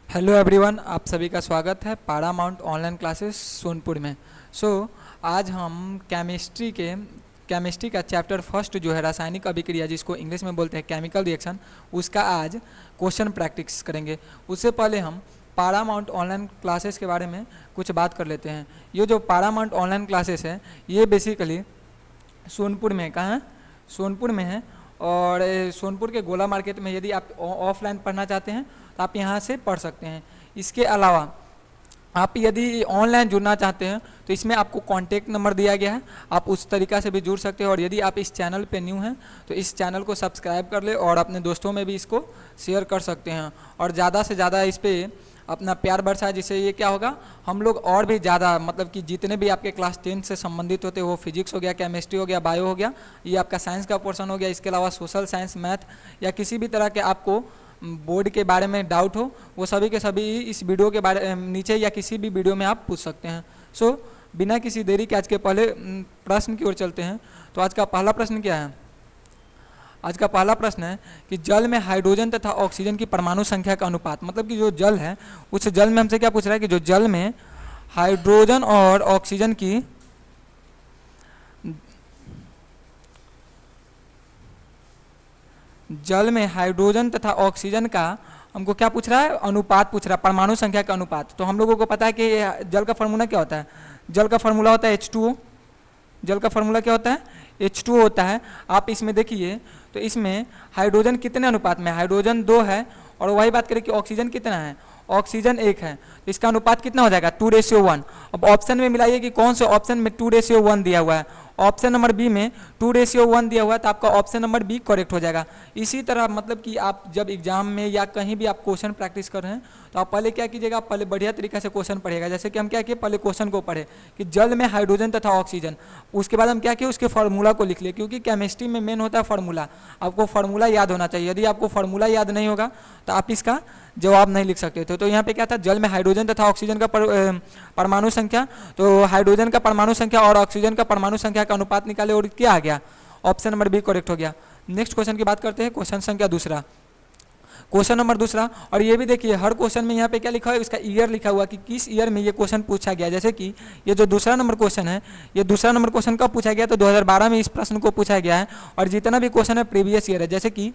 Hello everyone, आप सभी का स्वागत है पारामाउंट ऑनलाइन क्लासेस सोनपुर में। आज हम केमिस्ट्री का चैप्टर फर्स्ट जो है रासायनिक अभिक्रिया, जिसको इंग्लिश में बोलते हैं केमिकल रिएक्शन, उसका आज क्वेश्चन प्रैक्टिस करेंगे। उससे पहले हम पारामाउंट ऑनलाइन क्लासेस के बारे में कुछ बात कर लेते हैं। ये जो पारामाउंट ऑनलाइन क्लासेस है ये बेसिकली सोनपुर में, कहाँ है? सोनपुर में है। और सोनपुर के गोला मार्केट में यदि आप ऑफलाइन पढ़ना चाहते हैं तो आप यहाँ से पढ़ सकते हैं। इसके अलावा आप यदि ऑनलाइन जुड़ना चाहते हैं तो इसमें आपको कॉन्टेक्ट नंबर दिया गया है, आप उस तरीक़ा से भी जुड़ सकते हैं। और यदि आप इस चैनल पे न्यू हैं तो इस चैनल को सब्सक्राइब कर ले और अपने दोस्तों में भी इसको शेयर कर सकते हैं और ज़्यादा से ज़्यादा इस पर अपना प्यार बरसाए, जिससे ये क्या होगा, हम लोग और भी ज़्यादा मतलब कि जितने भी आपके क्लास 10 से संबंधित होते हैं, वो फिजिक्स हो गया, केमिस्ट्री हो गया, बायो हो गया, ये आपका साइंस का पोर्शन हो गया, इसके अलावा सोशल साइंस, मैथ या किसी भी तरह के आपको बोर्ड के बारे में डाउट हो, वो सभी के सभी इस वीडियो के बारे नीचे या किसी भी वीडियो में आप पूछ सकते हैं। बिना किसी देरी के आज के पहले प्रश्न की ओर चलते हैं। तो आज का पहला प्रश्न क्या है? आज का पहला प्रश्न है कि जल में हाइड्रोजन तथा ऑक्सीजन की परमाणु संख्या का अनुपात, मतलब कि जो जल है उस जल में हमसे क्या पूछ रहा है कि जो जल में हाइड्रोजन और ऑक्सीजन की जल में हाइड्रोजन तथा ऑक्सीजन का हमको क्या पूछ रहा है? अनुपात पूछ रहा है, परमाणु संख्या का अनुपात। तो हम लोगों को पता है कि जल का फार्मूला क्या होता है? जल का फार्मूला होता है H2O। जल का फार्मूला क्या होता है? H2O होता है। आप इसमें देखिए तो इसमें हाइड्रोजन कितने अनुपात में? हाइड्रोजन 2 है। और वही बात करें कि ऑक्सीजन कितना है? ऑक्सीजन 1 है। तो इसका अनुपात कितना हो जाएगा? 2:1। अब ऑप्शन में मिलाइए कि कौन से ऑप्शन में 2:1 दिया हुआ है। ऑप्शन नंबर बी में 2:1 दिया हुआ है, तो आपका ऑप्शन नंबर बी करेक्ट हो जाएगा। इसी तरह मतलब कि आप जब एग्जाम में या कहीं भी आप क्वेश्चन प्रैक्टिस कर रहे हैं तो आप पहले क्या कीजिएगा, पहले बढ़िया तरीके से क्वेश्चन पढ़िएगा। जैसे कि हम क्या किए, पहले क्वेश्चन को पढ़े कि जल में हाइड्रोजन तथा ऑक्सीजन, उसके बाद हम क्या किए, उसके फार्मूला को लिख लिए, क्योंकि केमिस्ट्री में मेन होता है फार्मूला। आपको फार्मूला याद होना चाहिए। यदि आपको फार्मूला याद नहीं होगा तो आप इसका जवाब नहीं लिख सकते थे। तो यहाँ पे क्या था, जल में हाइड्रोजन तथा ऑक्सीजन का परमाणु संख्या, तो हाइड्रोजन का परमाणु संख्या और ऑक्सीजन का परमाणु संख्या का अनुपात निकाले और क्या आ गया? ऑप्शन नंबर बी करेक्ट हो गया। नेक्स्ट क्वेश्चन की बात करते हैं, क्वेश्चन संख्या दूसरा, क्वेश्चन नंबर दूसरा। और ये भी देखिए हर क्वेश्चन में यहाँ पे क्या लिखा है, इसका ईयर लिखा हुआ कि किस ईयर में ये क्वेश्चन पूछा गया। जैसे कि ये जो दूसरा नंबर क्वेश्चन है, ये दूसरा नंबर क्वेश्चन कब पूछा गया? तो 2012 में इस प्रश्न को पूछा गया है। और जितना भी क्वेश्चन है प्रीवियस ईयर है। जैसे कि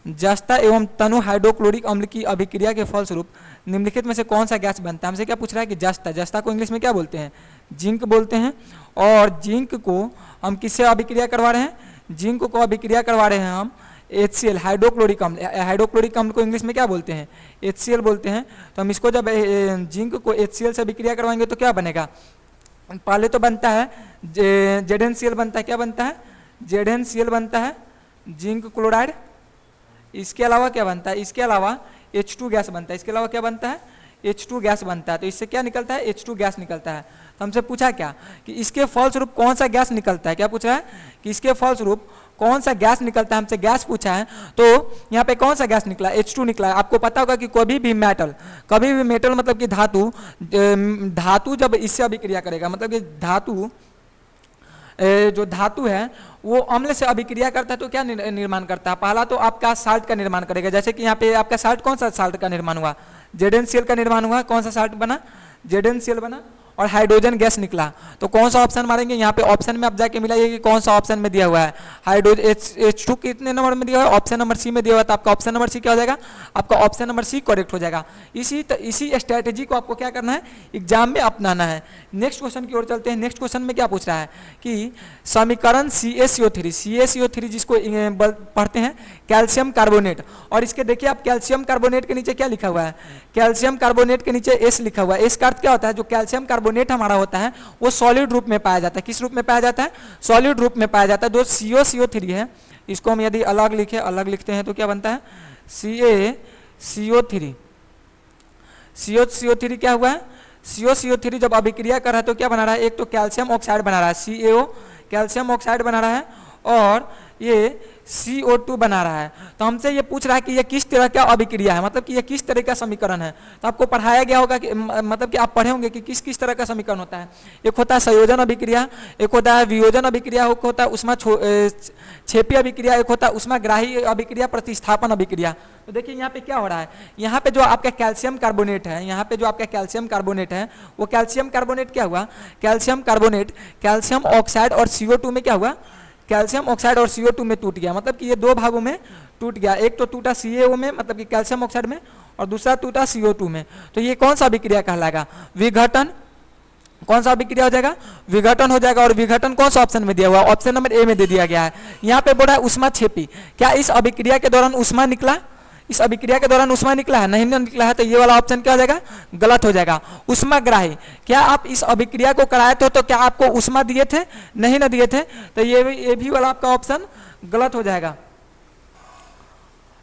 जस्ता एवं तनु हाइड्रोक्लोरिक अम्ल की अभिक्रिया के फलस्वरूप निम्नलिखित में से कौन सा गैस बनता है? हमसे क्या पूछ रहा है कि जस्ता को इंग्लिश में क्या बोलते हैं? जिंक बोलते हैं। और जिंक को हम किससे अभिक्रिया करवा रहे हैं? जिंक को अभिक्रिया करवा रहे हैं हम HCl, हाइड्रोक्लोरिक अम्ल। हाइड्रोक्लोरिक अम्ल को इंग्लिश में क्या बोलते हैं? HCl बोलते हैं। तो हम इसको जब जिंक को HCl से अभिक्रिया करवाएंगे तो क्या बनेगा? पहले तो बनता है ZnCl बनता है। क्या बनता है? ZnCl बनता है, जिंक क्लोराइड। इसके अलावा क्या बनता है? इसके अलावा H2 गैस बनता है। इसके अलावा क्या बनता है? H2 गैस बनता है। तो इससे क्या निकलता है? H2 गैस निकलता है। तो हमसे पूछा क्या कि इसके फलस्वरूप कौन सा गैस निकलता है? क्या पूछ रहा है कि इसके फलस्वरूप कौन सा गैस निकलता है? हमसे गैस पूछा है। तो यहाँ पे कौन सा गैस निकला? H2 निकला है। आपको पता होगा कि कभी भी मेटल मतलब कि धातु जब इससे अभिक्रिया करेगा, मतलब कि जो धातु है वो अम्ल से अभिक्रिया करता है तो क्या निर्माण करता है? पहला तो आपका साल्ट का निर्माण करेगा। जैसे कि यहाँ पे आपका साल्ट, कौन सा साल्ट का निर्माण हुआ? ZnCl का निर्माण हुआ। कौन सा साल्ट बना? ZnCl बना। और हाइड्रोजन गैस निकला। तो कौन सा ऑप्शन मारेंगे? यहाँ पे ऑप्शन में आप जाके मिलाइए कि कौन सा ऑप्शन में दिया हुआ है। हाइड्रोजन H2 कितने नंबर में दिया हुआ है? ऑप्शन नंबर सी में दिया हुआ है। तो आपका ऑप्शन नंबर सी क्या हो जाएगा? आपका ऑप्शन नंबर सी करेक्ट हो जाएगा। इसी स्ट्रैटेजी को आपको क्या करना है, एग्जाम में अपनाना है। नेक्स्ट क्वेश्चन की ओर चलते हैं। नेक्स्ट क्वेश्चन में क्या पूछ रहा है कि समीकरण CaCO3 जिसको पढ़ते हैं कैल्शियम कार्बोनेट। और इसके देखिए आप कैल्शियम कार्बोनेट के नीचे क्या लिखा हुआ है? कैल्शियम कार्बोनेट के नीचे S लिखा हुआ है। S का अर्थ क्या होता है? जो कैल्शियम कार्बोनेट हमारा होता है वो सॉलिड रूप में पाया जाता है। किस रूप में पाया जाता है? सॉलिड रूप में पाया जाता है। जो CaCO3 है, इसको हम यदि अलग लिखते हैं तो क्या बनता है? CaCO3 क्या हुआ है? CaCO3 जब अभिक्रिया कर रहा है तो क्या बना रहा है? एक तो कैल्शियम ऑक्साइड बना रहा है, CaO कैल्शियम ऑक्साइड बना रहा है। और ये CO2 बना रहा है। तो हमसे ये पूछ रहा है कि ये किस तरह का अभिक्रिया है, मतलब कि ये किस तरह का समीकरण है। तो आपको पढ़ाया गया होगा कि मतलब कि आप पढ़े होंगे कि किस किस तरह का समीकरण होता है। एक होता है संयोजन अभिक्रिया, एक होता है वियोजन अभिक्रिया, एक होता है उष्मा क्षेपी अभिक्रिया, एक होता है उष्माग्राही अभिक्रिया, प्रतिस्थापन अभिक्रिया। तो देखिए यहाँ पे क्या हो रहा है, यहाँ पे जो आपका कैल्शियम कार्बोनेट है, यहाँ पे जो आपका कैल्शियम कार्बोनेट है, वो कैल्शियम कार्बोनेट क्या हुआ, कैल्शियम कार्बोनेट कैल्शियम ऑक्साइड और CO2 में क्या हुआ, कैल्शियम ऑक्साइड और CO2 में टूट गया। मतलब कि ये दो भागों में टूट गया, एक तो टूटा CaO में मतलब कि कैल्शियम ऑक्साइड में, और दूसरा टूटा CO2 में। तो ये कौन सा अभिक्रिया कहलाएगा, विघटन। कौन सा अभिक्रिया हो जाएगा, विघटन हो जाएगा। और विघटन कौन सा ऑप्शन में दिया हुआ, ऑप्शन नंबर ए में दे दिया गया है। यहाँ पे बोल रहा है उष्मा क्षेपी, क्या इस अभिक्रिया के दौरान उष्मा निकला, इस अभिक्रिया के दौरान उष्मा निकला है, नहीं निकला है, तो ये वाला ऑप्शन क्या हो जाएगा, गलत हो जाएगा। उष्माग्राही, क्या आप इस अभिक्रिया को कराए थे तो क्या आपको उष्मा दिए थे, नहीं ना दिए थे, तो ये भी वाला आपका ऑप्शन गलत हो जाएगा।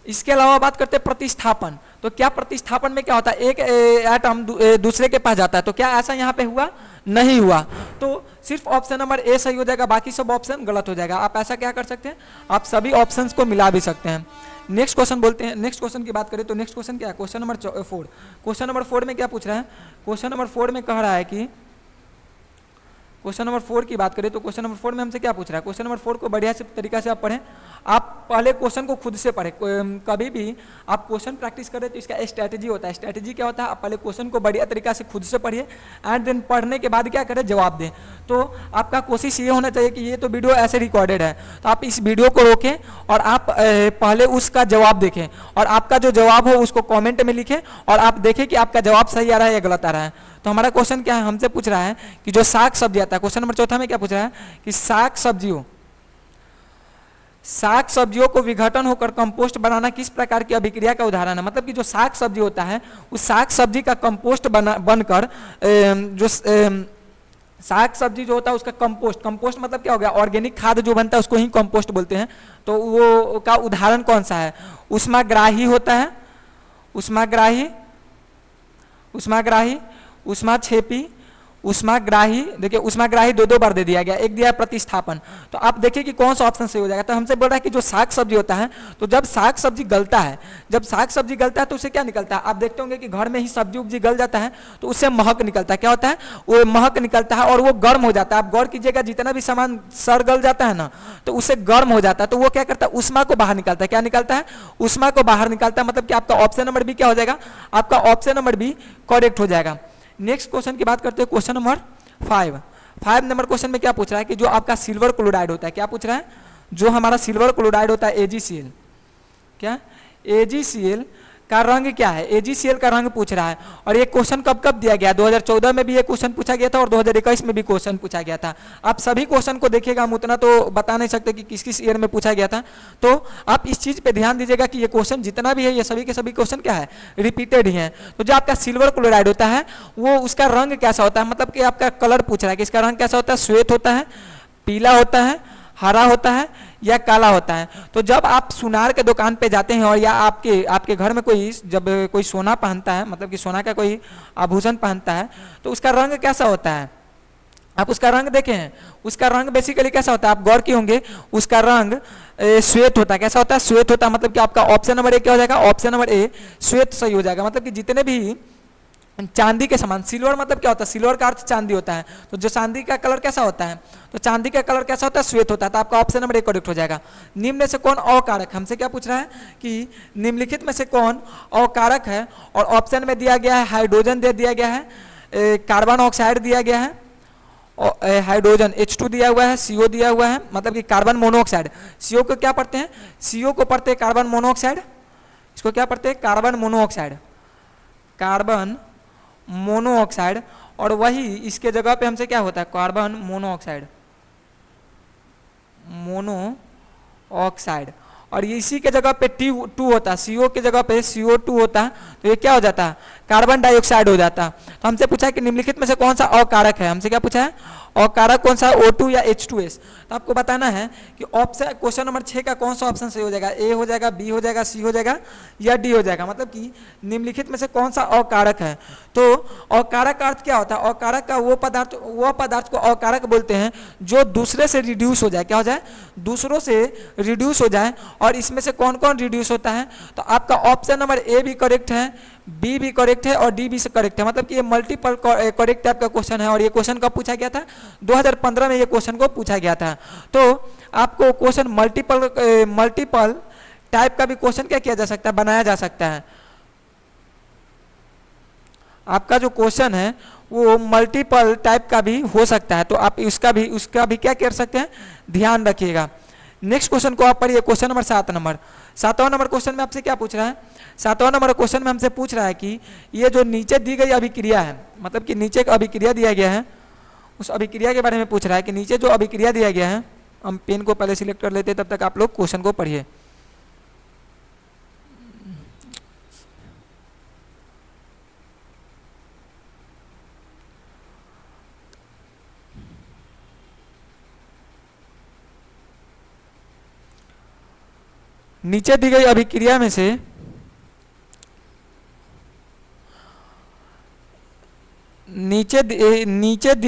इसके अलावा बात करते हैं प्रतिस्थापन। तो क्या प्रतिस्थापन में क्या होता है, एक एटम दूसरे के पास जाता है, तो क्या ऐसा यहाँ पे हुआ, नहीं हुआ। तो सिर्फ ऑप्शन नंबर ए सही हो जाएगा, बाकी सब ऑप्शन गलत हो जाएगा। आप ऐसा क्या कर सकते हैं, आप सभी ऑप्शंस को मिला भी सकते हैं। नेक्स्ट क्वेश्चन बोलते हैं, नेक्स्ट क्वेश्चन की बात करें तो नेक्स्ट क्वेश्चन क्या है, क्वेश्चन नंबर 4। क्वेश्चन नंबर 4 में क्या पूछ रहा है, क्वेश्चन नंबर 4 में कह रहा है कि, क्वेश्चन नंबर 4 की बात करें तो क्वेश्चन नंबर 4 में हमसे क्या पूछ रहा है, क्वेश्चन नंबर 4 को बढ़िया से तरीका से आप पढ़ें। आप पहले क्वेश्चन को खुद से पढ़ें। कभी भी आप क्वेश्चन प्रैक्टिस करें तो इसका स्ट्रैटेजी होता है। स्ट्रैटेजी क्या होता है, आप पहले क्वेश्चन को बढ़िया तरीका से खुद से पढ़िए एंड देन पढ़ने के बाद क्या करें, जवाब दें। तो आपका कोशिश ये होना चाहिए कि ये तो वीडियो ऐसे रिकॉर्डेड है, तो आप इस वीडियो को रोकें और आप पहले उसका जवाब देखें, और आपका जो जवाब हो उसको कॉमेंट में लिखें, और आप देखें कि आपका जवाब सही आ रहा है या गलत आ रहा है। तो हमारा क्वेश्चन क्या है, हमसे पूछ रहा है कि जो साग सब्जी आता है, क्वेश्चन नंबर 4 में क्या पूछ रहा है कि साग सब्जियों को विघटन होकर कंपोस्ट बनाना किस प्रकार की अभिक्रिया का उदाहरण है। मतलब कि जो साग सब्जी होता है, उस साग सब्जी का कंपोस्ट बनकर जो साग सब्जी जो होता है उसका कंपोस्ट मतलब क्या हो गया, ऑर्गेनिक खाद जो बनता है उसको ही कंपोस्ट बोलते हैं। तो वो का उदाहरण कौन सा है, उष्माग्राही होता है, उष्माग्राही, उष्माक्षेपी, उष्माग्राही। देखिए उष्माग्राही दो बार दे दिया गया, एक दिया है प्रतिस्थापन। तो आप देखिए कि कौन सा ऑप्शन सही हो जाएगा। तो हमसे बोल रहा है कि जो साग सब्जी होता है, तो जब साग सब्जी गलता है, तो उससे क्या निकलता है, आप देखते होंगे कि घर में ही सब्जी उब्जी गल जाता है तो उससे महक निकलता है। क्या होता है, वो महक निकलता है और वो गर्म हो जाता है। आप गौर कीजिएगा, जितना भी सामान सड़ गल जाता है ना, तो उससे गर्म हो जाता है, तो वो क्या करता है, उष्मा को बाहर निकालता है। क्या निकालता है, उष्मा को बाहर निकालता है। मतलब कि आपका ऑप्शन नंबर बी क्या हो जाएगा, आपका ऑप्शन नंबर बी करेक्ट हो जाएगा। नेक्स्ट क्वेश्चन की बात करते हैं, क्वेश्चन नंबर 5 नंबर क्वेश्चन में क्या पूछ रहा है कि जो आपका सिल्वर क्लोराइड होता है, क्या पूछ रहा है, जो हमारा सिल्वर क्लोराइड होता है AgCl, क्या AgCl का रंग क्या है, AgCl का रंग पूछ रहा है। और ये क्वेश्चन कब दिया गया, 2014 में भी ये क्वेश्चन पूछा गया था और 2021 में भी क्वेश्चन पूछा गया था। आप सभी क्वेश्चन को देखिएगा, हम उतना तो बता नहीं सकते कि किस किस ईयर में पूछा गया था। तो आप इस चीज पे ध्यान दीजिएगा कि ये क्वेश्चन जितना भी है, ये सभी के सभी क्वेश्चन क्या है, रिपीटेड ही है। तो जो आपका सिल्वर क्लोराइड होता है, वो उसका रंग कैसा होता है, मतलब कि आपका कलर पूछ रहा है कि इसका रंग कैसा होता है, श्वेत होता है, पीला होता है, हरा होता है या काला होता है। तो जब आप सुनार के दुकान पे जाते हैं और या आपके घर में जब कोई सोना पहनता है, मतलब कि सोना का कोई आभूषण पहनता है, तो उसका रंग कैसा होता है, आप उसका रंग देखें, उसका रंग बेसिकली कैसा होता है, आप गौर किए होंगे, उसका रंग श्वेत होता है। कैसा होता है, श्वेत होता है। मतलब कि आपका ऑप्शन नंबर ए क्या हो जाएगा, ऑप्शन नंबर ए श्वेत सही हो जाएगा। मतलब कि जितने भी चांदी के समान, सिल्वर मतलब क्या होता है, सिल्वर का अर्थ चांदी होता है। तो जो चांदी का कलर कैसा होता है, तो चांदी का कलर कैसा होता है, श्वेत होता है। तो आपका ऑप्शन नंबर 1 करेक्ट हो जाएगा। निम्न में से कौन अकारक, हमसे क्या पूछ रहा है कि निम्नलिखित में से कौन अकारक है, और ऑप्शन में दिया गया है हाइड्रोजन दे दिया गया है, कार्बन ऑक्साइड दिया गया है, हाइड्रोजन H2 दिया हुआ है, CO दिया हुआ है, मतलब कि कार्बन मोनोऑक्साइड। CO को क्या पढ़ते हैं, CO को पढ़ते हैं कार्बन मोनोऑक्साइड, इसको क्या पढ़ते हैं, कार्बन मोनोऑक्साइड, कार्बन मोनोऑक्साइड। और वही इसके जगह पे हमसे क्या होता है, कार्बन मोनोऑक्साइड। और इसी के जगह पे T2 होता है, CO के जगह पे CO2 होता है, तो ये क्या हो जाता है, कार्बन डाइऑक्साइड हो जाता है। तो हमसे पूछा है कि निम्नलिखित में से कौन सा अकारक है, हमसे क्या पूछा है, और कारक कौन सा है O2 या H2S। तो आपको बताना है कि ऑप्शन क्वेश्चन नंबर 6 का कौन सा ऑप्शन सही हो जाएगा, ए हो जाएगा, बी हो जाएगा, सी हो जाएगा या डी हो जाएगा, मतलब कि निम्नलिखित में से कौन सा अकारक है। तो अकारक का अर्थ क्या होता है, अकारक का वो पदार्थ को अकारक बोलते हैं जो दूसरे से रिड्यूस हो जाए, क्या हो जाए, दूसरों से रिड्यूस हो जाए। और इसमें से कौन कौन रिड्यूस होता है, तो आपका ऑप्शन नंबर ए भी करेक्ट है, बी भी करेक्ट है और डी भी करेक्ट है, मतलब कि ये मल्टीपल करेक्ट टाइप का क्वेश्चन है। और ये क्वेश्चन कब पूछा गया था, 2015 में ये क्वेश्चन को पूछा गया था। तो आपको क्वेश्चन मल्टीपल टाइप का भी क्वेश्चन क्या किया जा सकता है, बनाया जा सकता है। आपका जो क्वेश्चन है वो मल्टीपल टाइप का भी हो सकता है, तो आप उसका भी क्या कर सकते हैं, ध्यान रखिएगा। नेक्स्ट क्वेश्चन को आप पढ़िए, क्वेश्चन नंबर 7वां नंबर क्वेश्चन में आपसे क्या पूछ रहा है, 7वां नंबर क्वेश्चन में हमसे पूछ रहा है कि ये जो नीचे दी गई अभिक्रिया है, मतलब कि नीचे एक अभिक्रिया दिया गया है, उस अभिक्रिया के बारे में पूछ रहा है कि नीचे जो अभिक्रिया दिया गया है, हम पेन को पहले सिलेक्ट कर लेते हैं, तब तक आप लोग क्वेश्चन को पढ़िए। नीचे दी गई अभिक्रिया में से नीचे दी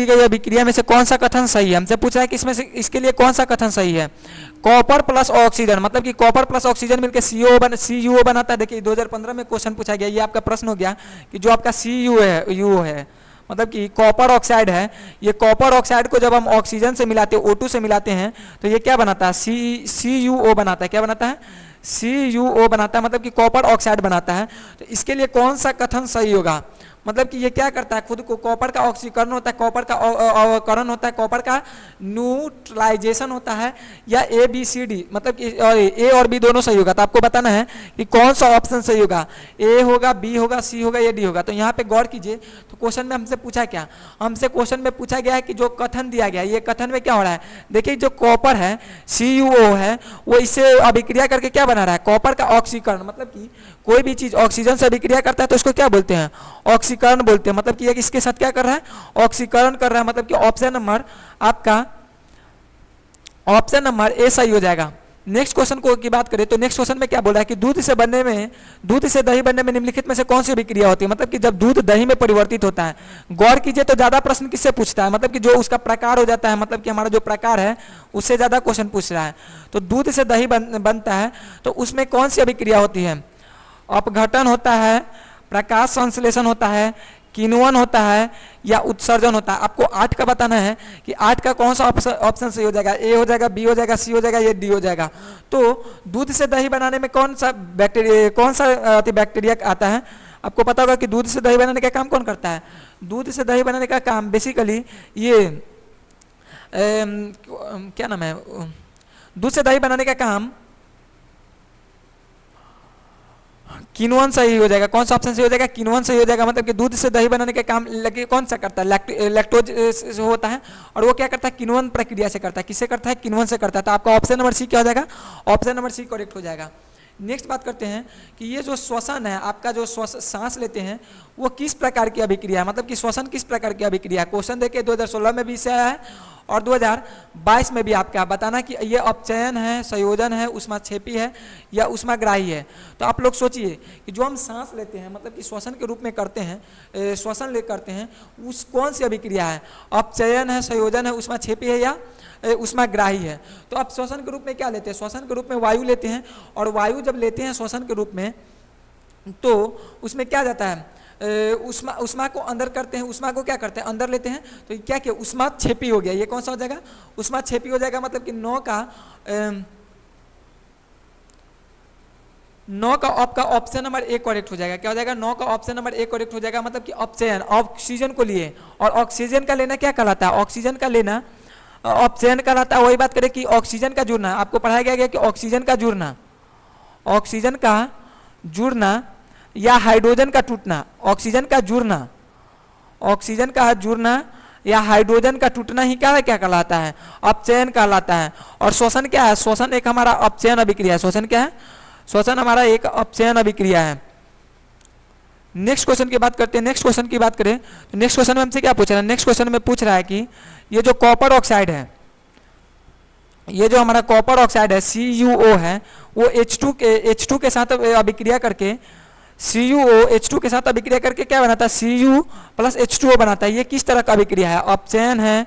गई अभिक्रिया में से कौन सा कथन सही है, हमसे पूछ रहा है कि इसमें से इसके लिए कौन सा कथन सही है। कॉपर प्लस ऑक्सीजन, मतलब कि कॉपर प्लस ऑक्सीजन मिलकर CuO बनाता है। देखिए 2015 में क्वेश्चन पूछा गया, ये आपका प्रश्न हो गया कि जो आपका CuO है, मतलब कि कॉपर ऑक्साइड है, ये कॉपर ऑक्साइड को जब हम ऑक्सीजन से मिलाते हैं, O2 से मिलाते हैं, तो ये क्या बनाता है, CuO बनाता है। क्या बनाता है, CuO बनाता है, मतलब कि कॉपर ऑक्साइड बनाता है। तो इसके लिए कौन सा कथन सही होगा, मतलब कि ये क्या करता है, खुद को कॉपर का ऑक्सीकरण होता है, कॉपर का अवकरण होता है, कॉपर का न्यूट्रलाइजेशन होता है, या ABCD, मतलब कि ए और बी दोनों सही होगा। तो आपको बताना है कि कौन सा ऑप्शन सही होगा, ए होगा, बी होगा, सी होगा या डी होगा। तो यहाँ पे गौर कीजिए, तो क्वेश्चन में हमसे पूछा क्या, हमसे क्वेश्चन में पूछा गया है कि जो कथन दिया गया है, ये कथन में क्या हो रहा है, देखिए जो कॉपर है CuO है, वो इससे अभिक्रिया करके क्या बना रहा है, कॉपर का ऑक्सीकरण, मतलब कि कोई भी चीज ऑक्सीजन से अभिक्रिया करता है तो उसको क्या बोलते हैं, ऑक्सीकरण बोलते हैं। मतलब कि ये इसके साथ क्या कर रहा है, ऑक्सीकरण कर रहा है, मतलब कि ऑप्शन नंबर ए सही हो जाएगा। नेक्स्ट क्वेश्चन को की बात करें तो नेक्स्ट क्वेश्चन में क्या बोल रहा है कि दूध से दही बनने में निम्नलिखित में से कौन सी अभिक्रिया होती है, मतलब कि जब दूध दही में परिवर्तित होता है। गौर कीजिए तो ज्यादा प्रश्न किससे पूछता है, मतलब कि जो उसका प्रकार हो जाता है, मतलब कि हमारा जो प्रकार है उससे ज्यादा क्वेश्चन पूछ रहा है। तो दूध से दही बनता है तो उसमें कौन सी अभिक्रिया होती है, अपघटन होता है, प्रकाश संश्लेषण होता है, किण्वन होता है या उत्सर्जन होता है। आपको 8 का बताना है कि 8 का कौन सा ऑप्शन सही हो जाएगा, ए हो जाएगा, बी हो जाएगा, सी हो जाएगा या डी हो जाएगा। तो दूध से दही बनाने में कौन सा बैक्टीरिया आता है, आपको पता होगा कि दूध से दही बनाने का काम कौन करता है, दूध से दही बनाने का काम बेसिकली ये क्या नाम है, दूध से दही बनाने का काम किण्वन सही हो जाएगा। कौन सा ऑप्शन सही हो जाएगा, किण्वन सही हो जाएगा। मतलब कि दूध से दही बनाने का काम लगे कौन सा करता है, लैक्टोज होता है, और वो क्या करता है, किण्वन प्रक्रिया से करता है। किससे करता है, किण्वन से करता है। तो आपका ऑप्शन नंबर सी क्या हो जाएगा, ऑप्शन नंबर सी करेक्ट हो जाएगा। नेक्स्ट बात करते हैं कि ये जो श्वसन है, आपका जो सांस लेते हैं वो किस प्रकार की अभिक्रिया है, मतलब कि श्वसन किस प्रकार की अभिक्रिया है। क्वेश्चन देखिए 2016 में भी इससे आया है और 2022 में भी आपका बताना कि ये अपचयन है, संयोजन है, ऊष्माक्षेपी है या ऊष्माग्राही है। तो आप लोग सोचिए कि जो हम सांस लेते हैं, मतलब कि श्वसन के रूप में करते हैं, करते हैं, उस कौन सी अभिक्रिया है, अपचयन है, संयोजन है, ऊष्माक्षेपी है या ऊष्माग्राही है। तो आप श्वसन के रूप में क्या लेते हैं, श्वसन के रूप में वायु लेते हैं, और वायु जब लेते हैं श्वसन के रूप में तो उसमें क्या जाता है, उष्मा को अंदर करते हैं, उष्मा को क्या करते हैं, अंदर लेते हैं। तो क्या किया, ऊष्माक्षेपी हो गया। ये कौन सा हो जाएगा, ऊष्माक्षेपी हो जाएगा। मतलब कि 9 का आपका ऑप्शन नंबर ए करेक्ट हो जाएगा। क्या हो जाएगा, 9 का ऑप्शन नंबर ए करेक्ट हो जाएगा। मतलब कि अपचयन, ऑक्सीजन को लिए, और ऑक्सीजन का लेना क्या कहलाता है, ऑक्सीजन का लेना अपचयन कहलाता है। वही बात करें कि ऑक्सीजन का जुड़ना, आपको पढ़ाया गया कि ऑक्सीजन का जुड़ना या हाइड्रोजन का टूटना, ऑक्सीजन का जुड़ना या हाइड्रोजन का टूटना ही क्या कहलाता है, अपचयन कहलाता है। और श्वसन क्या है, श्वसन एक हमारा अपचयन अभिक्रिया है। श्वसन क्या है, श्वसन हमारा एक अपचयन अभिक्रिया है। नेक्स्ट क्वेश्चन की बात करते हैं। नेक्स्ट क्वेश्चन की बात करें तो नेक्स्ट क्वेश्चन में हमसे क्या पूछ रहा है? नेक्स्ट क्वेश्चन में पूछ रहा है कि ये जो कॉपर ऑक्साइड है, ये जो हमारा कॉपर ऑक्साइड है CuO है, वो H2 के साथ अभिक्रिया करके CuO H2 के साथ अभिक्रिया करके क्या बनाता है? Cu प्लस H2O बनाता है। ये किस तरह का अभिक्रिया है? अपचयन है,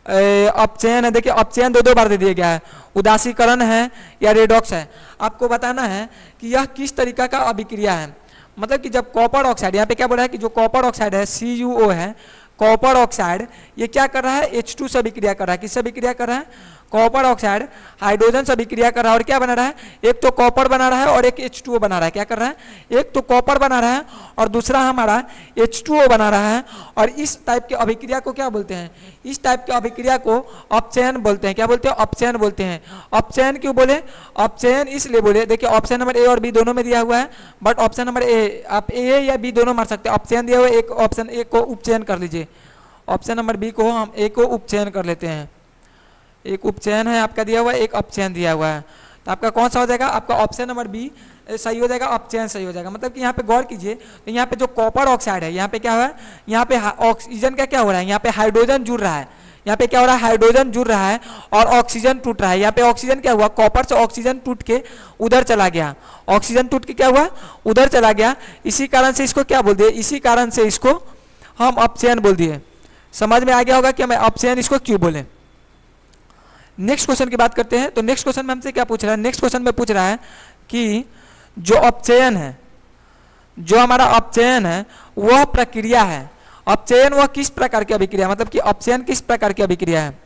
अपचयन है, देखिए अपचयन दो बार दे दिया गया है, उदासीकरण है या रेडॉक्स है। आपको बताना है कि यह किस तरीका का अभिक्रिया है। मतलब कि जब कॉपर ऑक्साइड, यहाँ पे क्या बोल रहा है कि जो कॉपर ऑक्साइड है CuO है, कॉपर ऑक्साइड ये क्या कर रहा है? H2 से अभिक्रिया कर रहा है। किससे अभिक्रिया कर रहा है? कॉपर ऑक्साइड हाइड्रोजन से अभिक्रिया कर रहा है और क्या बना रहा है? एक तो कॉपर बना रहा है और एक H2O बना रहा है। क्या कर रहा है? एक तो कॉपर बना रहा है और दूसरा हमारा H2O बना रहा है। और इस टाइप के अभिक्रिया को क्या बोलते हैं? इस टाइप के अभिक्रिया को अपचयन बोलते हैं। क्या बोलते हैं? अपचयन बोलते हैं। अपचयन क्यों बोले? अपचयन इसलिए बोले, देखिए ऑप्शन नंबर ए और बी दोनों में दिया हुआ है, बट ऑप्शन नंबर ए आप ए या बी दोनों मार सकते हैं। अपचयन दिया हुआ है, एक ऑप्शन ए को उपचयन कर लीजिए, ऑप्शन नंबर बी को हम ए को उपचयन कर लेते हैं। एक उपचयन है आपका दिया हुआ है, एक अपचयन दिया हुआ है, तो आपका कौन सा हो जाएगा? आपका ऑप्शन नंबर बी सही हो जाएगा, अपचयन सही हो जाएगा। मतलब कि यहाँ पे गौर कीजिए, तो यहाँ पे जो कॉपर ऑक्साइड है, यहाँ पे क्या हुआ है? यहाँ पे ऑक्सीजन का क्या हो रहा है? यहाँ पे हाइड्रोजन जुड़ रहा है। यहाँ पे क्या हो रहा है? हाइड्रोजन जुड़ रहा है और ऑक्सीजन टूट रहा है। यहाँ पे ऑक्सीजन क्या हुआ? कॉपर से ऑक्सीजन टूट के उधर चला गया, ऑक्सीजन टूट के क्या हुआ? उधर चला गया। इसी कारण से इसको क्या बोल दिए? इसी कारण से इसको हम अपचयन बोल दिए। समझ में आ गया होगा कि हमें अपचयन इसको क्यों बोले। नेक्स्ट क्वेश्चन की बात करते हैं। तो नेक्स्ट क्वेश्चन में हमसे क्या पूछ रहा है? नेक्स्ट क्वेश्चन में पूछ रहा है कि जो अपचयन है, जो हमारा अपचयन है वह प्रक्रिया है, अपचयन वह किस प्रकार की अभिक्रिया, मतलब कि अपचयन किस प्रकार की अभिक्रिया है?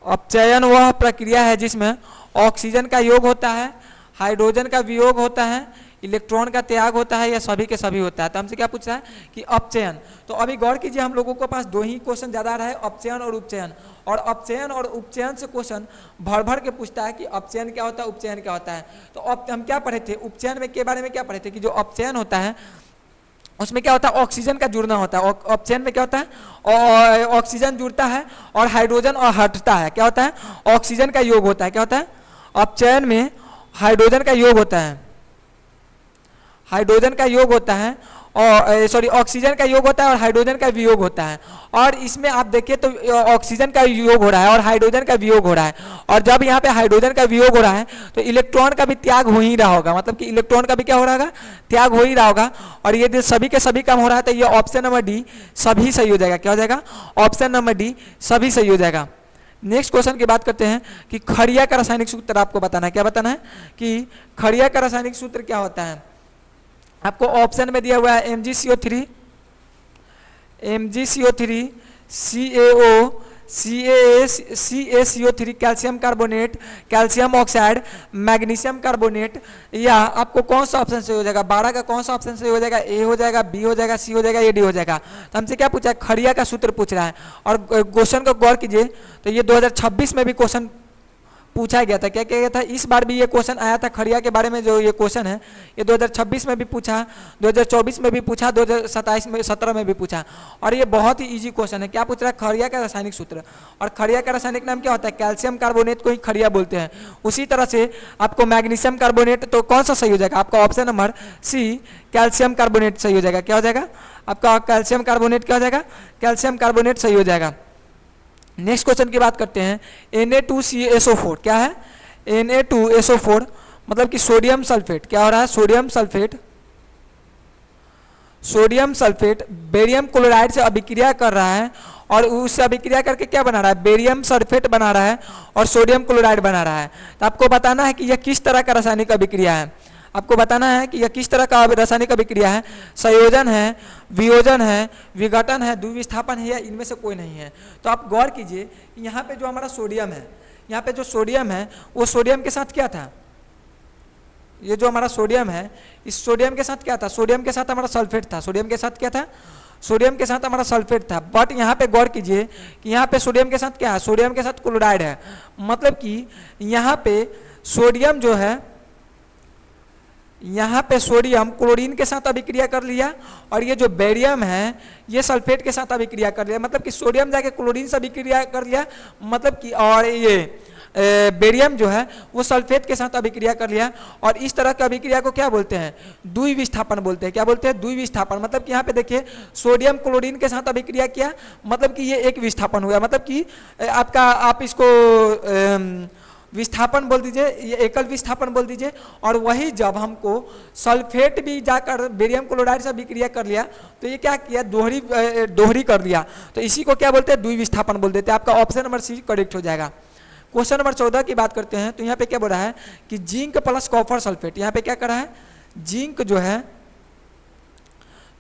अपचयन वह प्रक्रिया है जिसमें ऑक्सीजन का योग होता है, हाइड्रोजन का वियोग होता है, इलेक्ट्रॉन का त्याग होता है या सभी के सभी होता है। तो हमसे क्या पूछ रहा है कि अपचयन। तो अभी गौर कीजिए, हम लोगों के पास दो ही क्वेश्चन ज़्यादा आ रहा है, अपचयन और उपचयन। और अपचयन और उपचयन से क्वेश्चन भर भर के पूछता है कि अपचयन क्या होता है, उपचयन क्या होता है। तो अब हम क्या पढ़े थे? उपचयन में के बारे में क्या पढ़े थे कि जो अपचयन होता है उसमें क्या होता है? ऑक्सीजन का जुड़ना होता है। अपचयन में क्या होता है? ऑक्सीजन जुड़ता है और हाइड्रोजन और हटता है। क्या होता है? ऑक्सीजन का योग होता है। क्या होता है? अपचयन में हाइड्रोजन का योग होता है, हाइड्रोजन का योग होता है और सॉरी ऑक्सीजन का योग होता है और हाइड्रोजन का वियोग होता है। और इसमें आप देखिए तो ऑक्सीजन का योग हो रहा है और हाइड्रोजन का वियोग हो रहा है। और जब यहाँ पे हाइड्रोजन का वियोग हो रहा है तो इलेक्ट्रॉन का भी त्याग हो ही रहा होगा, मतलब कि इलेक्ट्रॉन का भी क्या हो रहा होगा? त्याग हो ही रहा होगा। और ये सभी के सभी कम हो रहा है, तो ये ऑप्शन नंबर डी सभी सही हो जाएगा। क्या हो जाएगा? ऑप्शन नंबर डी सभी सही हो जाएगा। नेक्स्ट क्वेश्चन की बात करते हैं कि खड़िया का रासायनिक सूत्र आपको बताना है। क्या बताना है? कि खड़िया का रासायनिक सूत्र क्या होता है। आपको ऑप्शन में दिया हुआ है MgCO3, CaO, CaCO3, calcium carbonate, calcium oxide, magnesium carbonate, या आपको कौन सा ऑप्शन सही हो जाएगा? 12 का कौन सा ऑप्शन सही हो जाएगा? ए हो जाएगा, बी हो जाएगा, सी हो जाएगा, या डी हो जाएगा। तो हमसे क्या पूछा है? खड़िया का सूत्र पूछ रहा है। और क्वेश्चन को गौर कीजिए, तो ये 2026 में भी क्वेश्चन पूछा गया था। क्या क्या गया था? इस बार भी ये क्वेश्चन आया था खड़िया के बारे में। जो ये क्वेश्चन है ये 2026 में भी पूछा, 2024 में भी पूछा, 2027 में 17 में भी पूछा। और ये बहुत ही इजी क्वेश्चन है। क्या पूछ रहा है? खड़िया का रासायनिक सूत्र। और खड़िया का रासायनिक नाम क्या होता है? कैल्शियम कार्बोनेट को ही खड़िया बोलते हैं। उसी तरह से आपको मैग्नीशियम कार्बोनेट, तो कौन सा सही हो जाएगा? आपका option number C calcium carbonate सही हो जाएगा। क्या हो जाएगा? आपका कैल्शियम कार्बोनेट क्या हो जाएगा? कैल्शियम कार्बोनेट सही हो जाएगा। नेक्स्ट क्वेश्चन की बात करते हैं। Na2CaSO4 क्या है? Na2SO4 मतलब कि सोडियम सल्फेट। क्या हो रहा है? Sodium sulphate, sodium sulphate barium chloride से अभिक्रिया कर रहा है और उससे अभिक्रिया करके क्या बना रहा है? बेरियम सल्फेट बना रहा है और सोडियम क्लोराइड बना रहा है। तो आपको बताना है कि यह किस तरह का रासायनिक अभिक्रिया है। आपको बताना है कि यह किस तरह का रासायनिक अभिक्रिया है। संयोजन है, वियोजन है, विघटन है, द्विविस्थापन है, या इनमें से कोई नहीं है। तो आप गौर कीजिए, यहाँ पे जो हमारा सोडियम है, यहाँ पे जो सोडियम है वो सोडियम के साथ क्या था? ये जो हमारा सोडियम है, इस सोडियम के साथ क्या था? सोडियम के साथ हमारा सल्फेट था। सोडियम के साथ क्या था? सोडियम के साथ हमारा सल्फेट था। बट यहाँ पे गौर कीजिए कि यहाँ पे सोडियम के साथ क्या है? सोडियम के साथ क्लोराइड है। मतलब कि यहाँ पे सोडियम जो है, यहाँ पे सोडियम क्लोरीन के साथ अभिक्रिया कर लिया और ये जो बेरियम है ये सल्फेट के साथ अभिक्रिया कर लिया। मतलब कि सोडियम जाके क्लोरीन से अभिक्रिया कर लिया, मतलब कि और ये बेरियम जो है वो सल्फेट के साथ अभिक्रिया कर लिया, और इस तरह की अभिक्रिया को क्या बोलते हैं, द्विविस्थापन बोलते हैं। क्या बोलते हैं, द्विविस्थापन। मतलब कि यहाँ पे देखिए सोडियम क्लोरीन के साथ अभिक्रिया किया, मतलब कि ये एक विस्थापन हुआ, मतलब कि आपका आप इसको विस्थापन बोल दीजिए, ये एकल विस्थापन बोल दीजिए। और वही जब हमको सल्फेट भी जाकर बेरियम क्लोराइड से अभिक्रिया कर लिया तो ये क्या किया, दोहरी कर दिया, तो इसी को क्या बोलते हैं, द्विविस्थापन बोल देते हैं। आपका ऑप्शन नंबर सी करेक्ट हो जाएगा। क्वेश्चन नंबर 14 की बात करते हैं, तो यहाँ पे क्या बोल रहा है कि जिंक प्लस कॉपर सल्फेट। यहाँ पे क्या कर रहा है, जिंक जो है,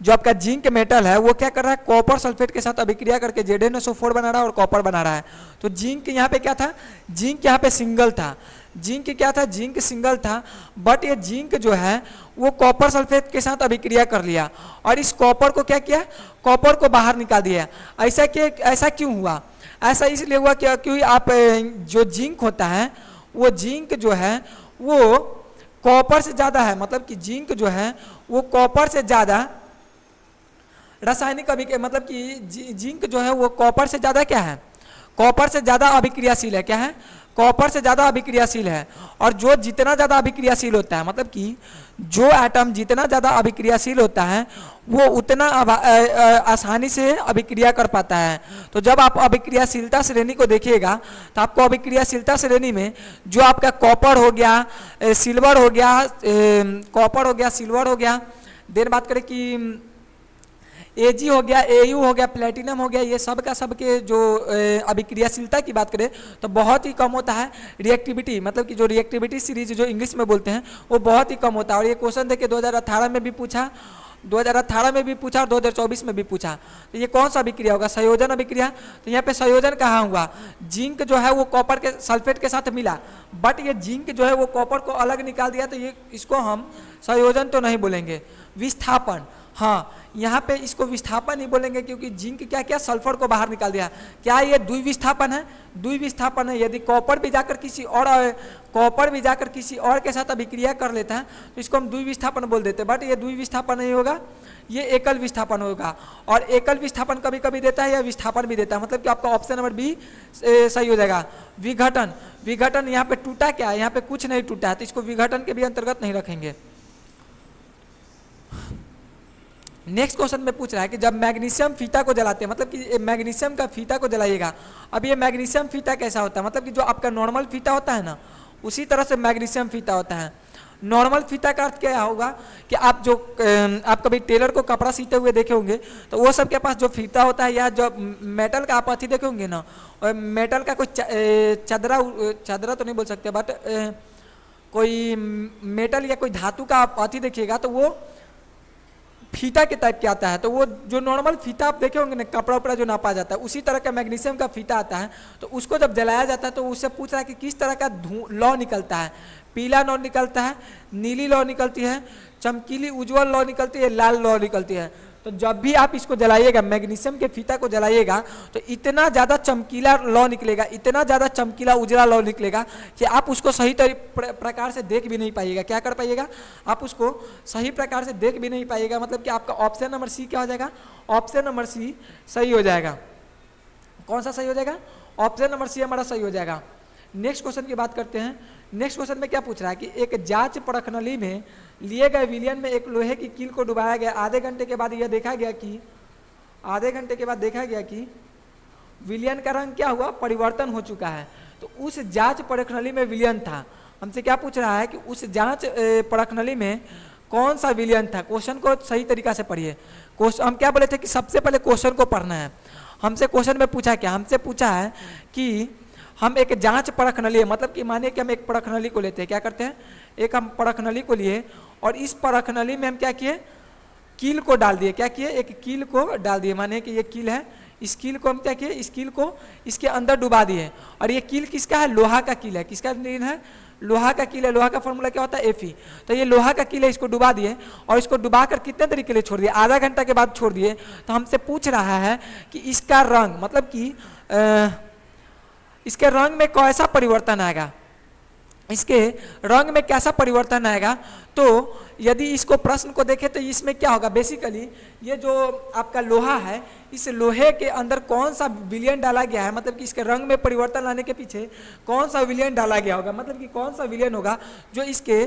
जो आपका जिंक मेटल है वो क्या कर रहा है, कॉपर सल्फेट के साथ अभिक्रिया करके ZnSO4 बना रहा है और कॉपर बना रहा है। तो जिंक यहाँ पे क्या था, जिंक यहाँ पे सिंगल था, जिंक क्या था, जिंक सिंगल था, बट ये जिंक जो है वो कॉपर सल्फेट के साथ अभिक्रिया कर लिया और इस कॉपर को क्या किया, कॉपर को बाहर निकाल दिया। ऐसा क्यों हुआ, ऐसा इसलिए हुआ क्योंकि आप जो जिंक होता है वो जिंक जो है वो कॉपर से ज़्यादा है, मतलब कि जिंक जो है वो कॉपर से ज़्यादा रासायनिक मतलब कि जिंक जो है वो कॉपर से ज़्यादा क्या है, कॉपर से ज़्यादा अभिक्रियाशील है। क्या है, कॉपर से ज़्यादा अभिक्रियाशील है। और जो जितना ज़्यादा अभिक्रियाशील होता है, मतलब कि जो एटम जितना ज़्यादा अभिक्रियाशील होता है वो उतना आसानी से अभिक्रिया कर पाता है। तो जब आप अभिक्रियाशीलता श्रेणी को देखिएगा तो आपको अभिक्रियाशीलता श्रेणी में जो आपका कॉपर हो गया, सिल्वर हो गया, कॉपर हो गया, सिल्वर हो गया, देन बात करें कि Ag हो गया, Au हो गया, प्लेटिनम हो गया, ये सब का सब के जो अभिक्रियाशीलता की बात करें तो बहुत ही कम होता है। रिएक्टिविटी मतलब कि जो रिएक्टिविटी सीरीज जो इंग्लिश में बोलते हैं वो बहुत ही कम होता है। और ये क्वेश्चन देखिए 2018 में भी पूछा, 2018 में भी पूछा और 2024 में भी पूछा। तो ये कौन सा अभिक्रिया होगा, संयोजन अभिक्रिया। तो यहाँ पे संयोजन कहाँ हुआ, जिंक जो है वो कॉपर के सल्फेट के साथ मिला, बट ये जिंक जो है वो कॉपर को अलग निकाल दिया, तो ये इसको हम संयोजन तो नहीं बोलेंगे। विस्थापन, हाँ यहाँ पे इसको विस्थापन ही बोलेंगे क्योंकि जिंक क्या किया, सल्फर को बाहर निकाल दिया। क्या ये द्विविस्थापन है, द्विविस्थापन है। यदि कॉपर भी जाकर किसी और के साथ अभिक्रिया कर लेता है तो इसको हम द्विविस्थापन बोल देते हैं, बट ये द्विविस्थापन नहीं होगा, ये एकल विस्थापन होगा। और एकल विस्थापन कभी कभी देता है या विस्थापन भी देता है, मतलब कि आपका ऑप्शन नंबर बी सही हो जाएगा। विघटन, विघटन यहाँ पे टूटा क्या है, यहाँ पे कुछ नहीं टूटा है, तो इसको विघटन के भी अंतर्गत नहीं रखेंगे। नेक्स्ट क्वेश्चन में पूछ रहा है कि जब मैग्नीशियम फीता को जलाते हैं, मतलब कि मैग्नीशियम का फीता को जलाइएगा। अब ये मैग्नीशियम फीता कैसा होता है, मतलब कि जो आपका नॉर्मल फीता होता है ना उसी तरह से मैग्नीशियम फीता होता है। नॉर्मल फीता का अर्थ क्या होगा कि आप कभी टेलर को कपड़ा सीते हुए देखे होंगे तो वो सब के पास जो फीता होता है या जो मेटल का आप अथी देखे होंगे ना, और मेटल का कोई चदरा तो नहीं बोल सकते, बट कोई मेटल या कोई धातु का आप अथी देखिएगा तो वो फीता के टाइप के आता है। तो वो जो नॉर्मल फीता आप देखे होंगे ना, कपड़ा उपड़ा जो नापा जाता है, उसी तरह का मैग्नीशियम का फीता आता है। तो उसको जब जलाया जाता है तो उससे पूछ रहा है कि किस तरह का लौ निकलता है। पीला लौ निकलता है, नीली लौ निकलती है, चमकीली उज्जवल लौ निकलती है, लाल लौ निकलती है। तो जब भी आप इसको जलाइएगा, मैग्नीशियम के फीता को जलाइएगा तो इतना ज़्यादा चमकीला लौ निकलेगा, इतना ज़्यादा चमकीला उजला लौ निकलेगा कि आप उसको सही प्रकार से देख भी नहीं पाइएगा। क्या कर पाइएगा, आप उसको सही प्रकार से देख भी नहीं पाइएगा। मतलब कि आपका ऑप्शन नंबर सी क्या हो जाएगा, ऑप्शन नंबर सी सही हो जाएगा। कौन सा सही हो जाएगा, ऑप्शन नंबर सी हमारा सही हो जाएगा। नेक्स्ट क्वेश्चन की बात करते हैं। नेक्स्ट क्वेश्चन में क्या पूछ रहा है कि एक जांच परखनली में लिए गए विलयन में एक लोहे की कील को डुबाया गया। आधे घंटे के बाद देखा गया कि विलयन का रंग क्या हुआ, परिवर्तन हो चुका है। तो उस जांच परखनली में विलयन था। हमसे क्या पूछ रहा है कि उस जांच परखनली में कौन सा विलयन था। क्वेश्चन को सही तरीका से पढ़िए। हम क्या बोले थे कि सबसे पहले क्वेश्चन को पढ़ना है। हमसे क्वेश्चन में पूछा क्या, हमसे पूछा है कि हम एक जांच परखनली है, मतलब कि मानिए कि हम एक परखनली को लेते हैं, क्या करते हैं, एक हम परखनली को लिए और इस परखनली में हम क्या किए, कील को डाल दिए। क्या किए, एक कील को डाल दिए। मानिए कि ये कील है, इस कील को हम क्या किए, इस कील को इसके अंदर डुबा दिए। और ये कील किसका है, लोहा का कील है। किसका कील है, लोहा का कील है। लोहा का फॉर्मूला क्या होता है, Fe। तो ये लोहा का कील है, इसको डुबा दिए और इसको डुबा कर कितने देर के लिए छोड़ दिए, आधा घंटा के बाद छोड़ दिए। तो हमसे पूछ रहा है कि इसका रंग, मतलब कि इसके रंग में कैसा परिवर्तन आएगा, इसके रंग में कैसा परिवर्तन आएगा। तो यदि इसको प्रश्न को देखें तो इसमें क्या होगा, बेसिकली ये जो आपका लोहा है, इस लोहे के अंदर कौन सा विलयन डाला गया है, मतलब कि इसके रंग में परिवर्तन लाने के पीछे कौन सा विलयन डाला गया होगा, मतलब कि कौन सा विलयन होगा जो इसके